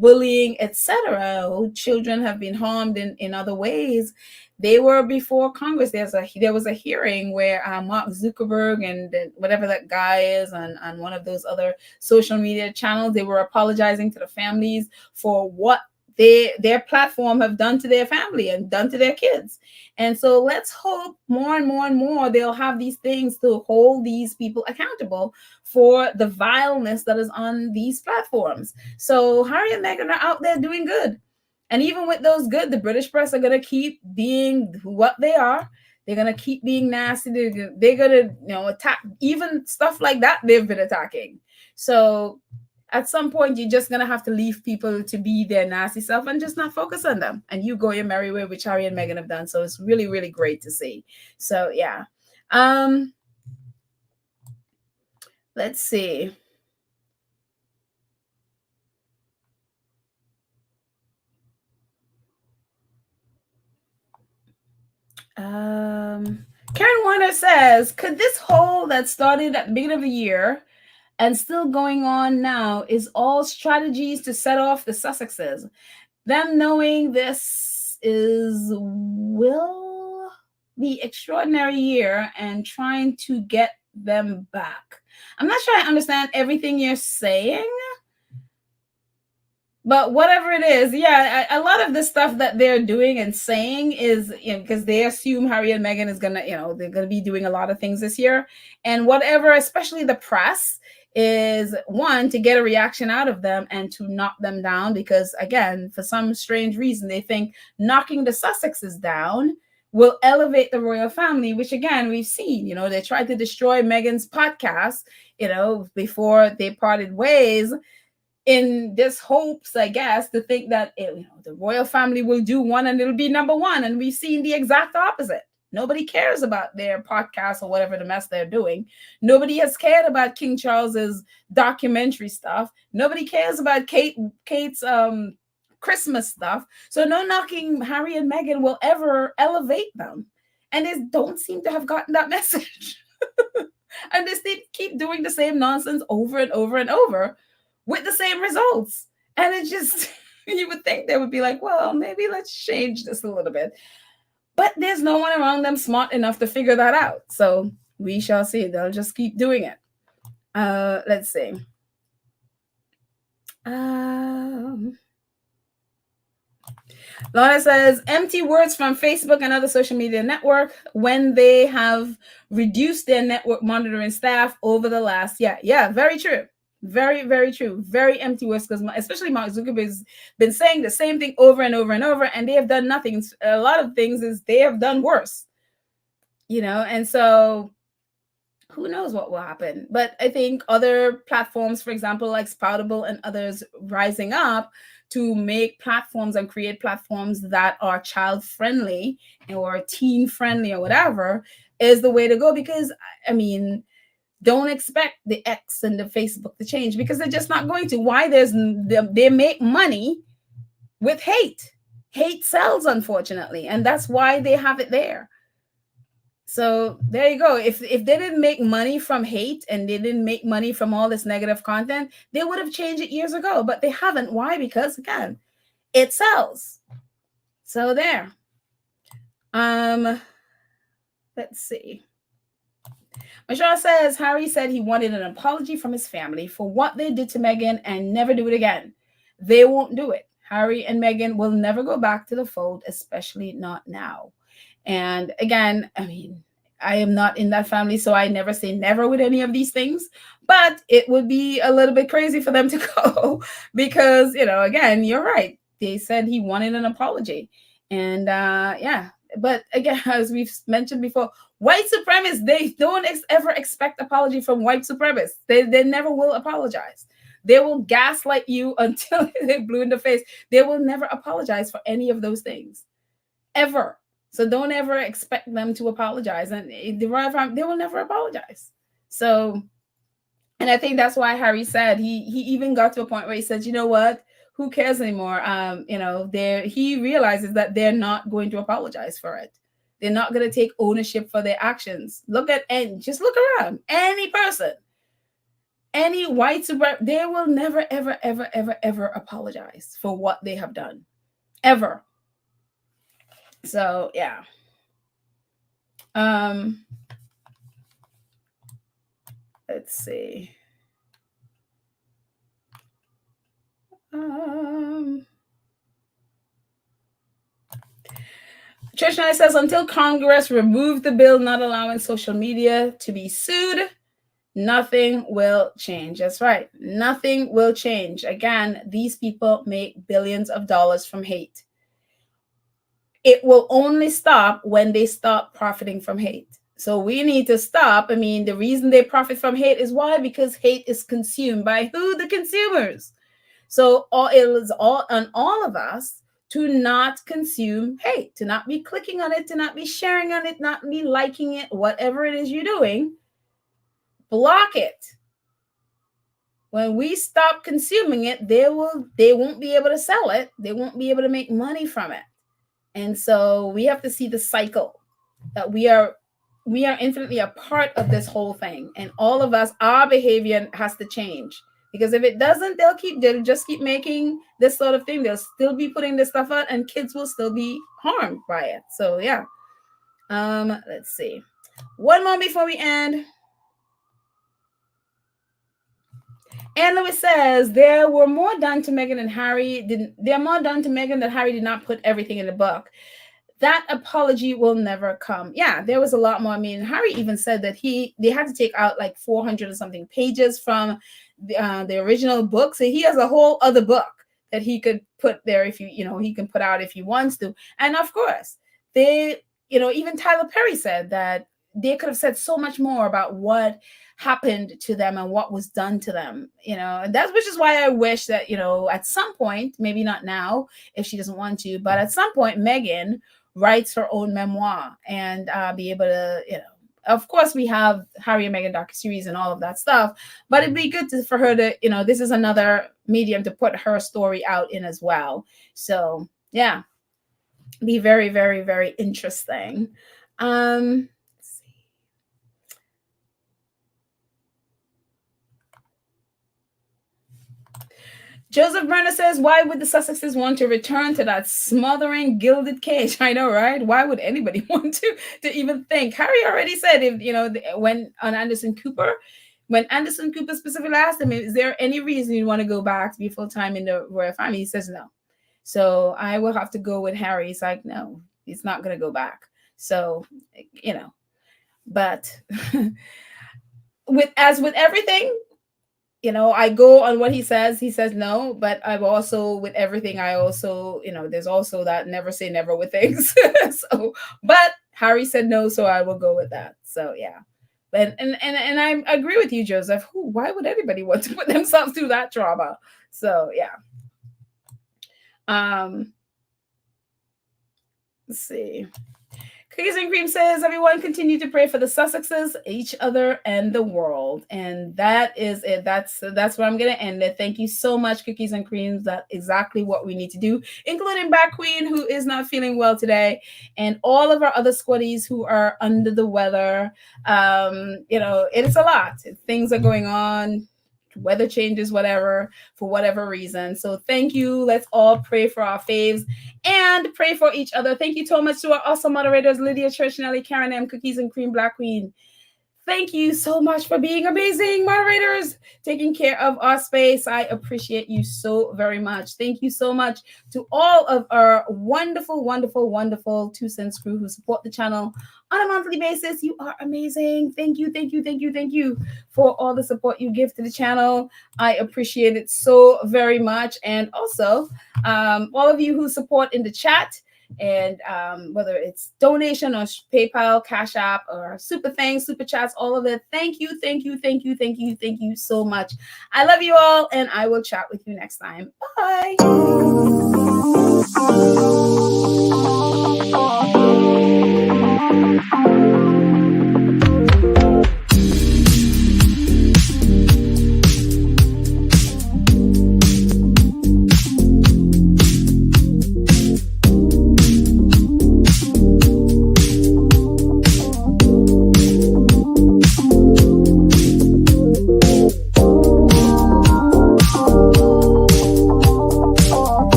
bullying, etc., who children have been harmed in other ways, they were before Congress. There was a hearing where Mark Zuckerberg and whatever that guy is on one of those other social media channels, they were apologizing to the families for what their platform have done to their family and done to their kids. And so let's hope more and more and more they'll have these things to hold these people accountable for the vileness that is on these platforms. So Harry and Meghan are out there doing good. And even with those good, the British press are going to keep being what they are. They're going to keep being nasty. They're going to, attack even stuff like that they've been attacking. So at some point, you're just going to have to leave people to be their nasty self and just not focus on them. And you go your merry way, which Harry and Meghan have done. So it's really, really great to see. So, yeah. Let's see. Karen Warner says, could this hole that started at the beginning of the year and still going on now is all strategies to set off the Sussexes? Them knowing this will be extraordinary year and trying to get them back. I'm not sure I understand everything you're saying. But whatever it is, yeah, a lot of the stuff that they're doing and saying is, because they assume Harry and Meghan is gonna, they're gonna be doing a lot of things this year, and whatever, especially the press, is one to get a reaction out of them and to knock them down, because again, for some strange reason, they think knocking the Sussexes down will elevate the royal family, which again we've seen. They tried to destroy Meghan's podcast, before they parted ways, in this hopes, I guess, to think that the royal family will do one and it'll be number one. And we've seen the exact opposite. Nobody cares about their podcast or whatever the mess they're doing. Nobody has cared about King Charles's documentary stuff. Nobody cares about Kate's Christmas stuff. So no knocking Harry and Meghan will ever elevate them. And they don't seem to have gotten that message. And they keep doing the same nonsense over and over and over with the same results. And it just, you would think they would be like, well, maybe let's change this a little bit. But there's no one around them smart enough to figure that out. So we shall see. They'll just keep doing it. Let's see. Lana says, empty words from Facebook and other social media network when they have reduced their network monitoring staff over the last year. Yeah, very true. Very, very true. Very empty words, because especially Mark Zuckerberg has been saying the same thing over and over and over, and they have done nothing. A lot of things is they have done worse, and so who knows what will happen. But I think other platforms, for example, like Spoutable and others rising up to make platforms and create platforms that are child friendly or teen friendly or whatever is the way to go. Because I mean, don't expect the X and the Facebook to change, because they're just not going to. Why? They make money with hate. Hate sells, unfortunately, and that's why they have it there. So there you go. If they didn't make money from hate and they didn't make money from all this negative content, they would have changed it years ago, but they haven't. Why? Because again, it sells. So there. Let's see. Michelle says, Harry said he wanted an apology from his family for what they did to Meghan and never do it again. They won't do it. Harry and Meghan will never go back to the fold, especially not now. And again, I mean, I am not in that family, so I never say never with any of these things. But it would be a little bit crazy for them to go because, again, you're right. They said he wanted an apology. And yeah, but again, as we've mentioned before, white supremacists, they don't ever expect apology from white supremacists. They never will apologize. They will gaslight you until they're blue in the face. They will never apologize for any of those things, ever. So don't ever expect them to apologize. And they will never apologize. So, and I think that's why Harry said, he even got to a point where he said, you know what? Who cares anymore? He realizes that they're not going to apologize for it. They're not going to take ownership for their actions. Just look around. Any person, any white supremacist, they will never, ever, ever, ever, ever apologize for what they have done. Ever. So yeah. Let's see. Trishna says, until Congress remove the bill not allowing social media to be sued, nothing will change. That's right. Nothing will change. Again, these people make billions of dollars from hate. It will only stop when they stop profiting from hate. So we need to stop. I mean, the reason they profit from hate is why? Because hate is consumed by who? The consumers. So it is all on all of us to not consume hate, to not be clicking on it, to not be sharing on it, not be liking it, whatever it is you're doing, block it. When we stop consuming it, they won't be able to sell it. They won't be able to make money from it. And so we have to see the cycle that we are infinitely a part of this whole thing. And all of us, our behavior has to change. Because if it doesn't, they'll just keep making this sort of thing. They'll still be putting this stuff out and kids will still be harmed by it. So yeah. Let's see. One more before we end. Anne Lewis says there were more done to Meghan and Harry. There are more done to Meghan that Harry did not put everything in the book. That apology will never come. Yeah, there was a lot more. I mean, Harry even said that they had to take out like 400 or something pages from the original book. So he has a whole other book that he could put there if he can put out if he wants to. And of course, even Tyler Perry said that they could have said so much more about what happened to them and what was done to them, and which is why I wish that, at some point, maybe not now if she doesn't want to, but at some point, Meghan writes her own memoir and be able to, of course we have Harry and Meghan docuseries and all of that stuff, but it'd be good for her to, this is another medium to put her story out in as well. So yeah, be very, very, very interesting. Joseph Brenner says, why would the Sussexes want to return to that smothering gilded cage? I know, right? Why would anybody want to even think? Harry already said, when Anderson Cooper specifically asked him, is there any reason you want to go back to be full-time in the royal family? He says no. So I will have to go with Harry. He's like, no, he's not going to go back. So, but with everything, I go on what he says. He says no, but I'm also with everything. I also, there's also that never say never with things. So, but Harry said no, so I will go with that. So yeah, and I agree with you, Joseph. Why would anybody want to put themselves through that trauma? So yeah. Let's see. Cookies and Cream says, everyone continue to pray for the Sussexes, each other, and the world. And that is it. That's where I'm going to end it. Thank you so much, Cookies and Creams. That's exactly what we need to do, including Back Queen, who is not feeling well today, and all of our other squaddies who are under the weather. It's a lot. Things are going on. Weather changes, whatever, for whatever reason. So thank you. Let's all pray for our faves and pray for each other. Thank you so much to our awesome moderators, Lydia, Church, Nelly, Karen M, Cookies and Cream, Black Queen. Thank you so much for being amazing moderators, taking care of our space. I appreciate you so very much. Thank you so much to all of our wonderful, wonderful, wonderful 2 Cents crew who support the channel on a monthly basis. You are amazing. Thank you, thank you, thank you, thank you for all the support you give to the channel. I appreciate it so very much. And also, all of you who support in the chat, and whether it's donation or PayPal, Cash App, or super thanks, super chats, all of it. Thank you, thank you, thank you, thank you, thank you so much. I love you all, and I will chat with you next time. Bye.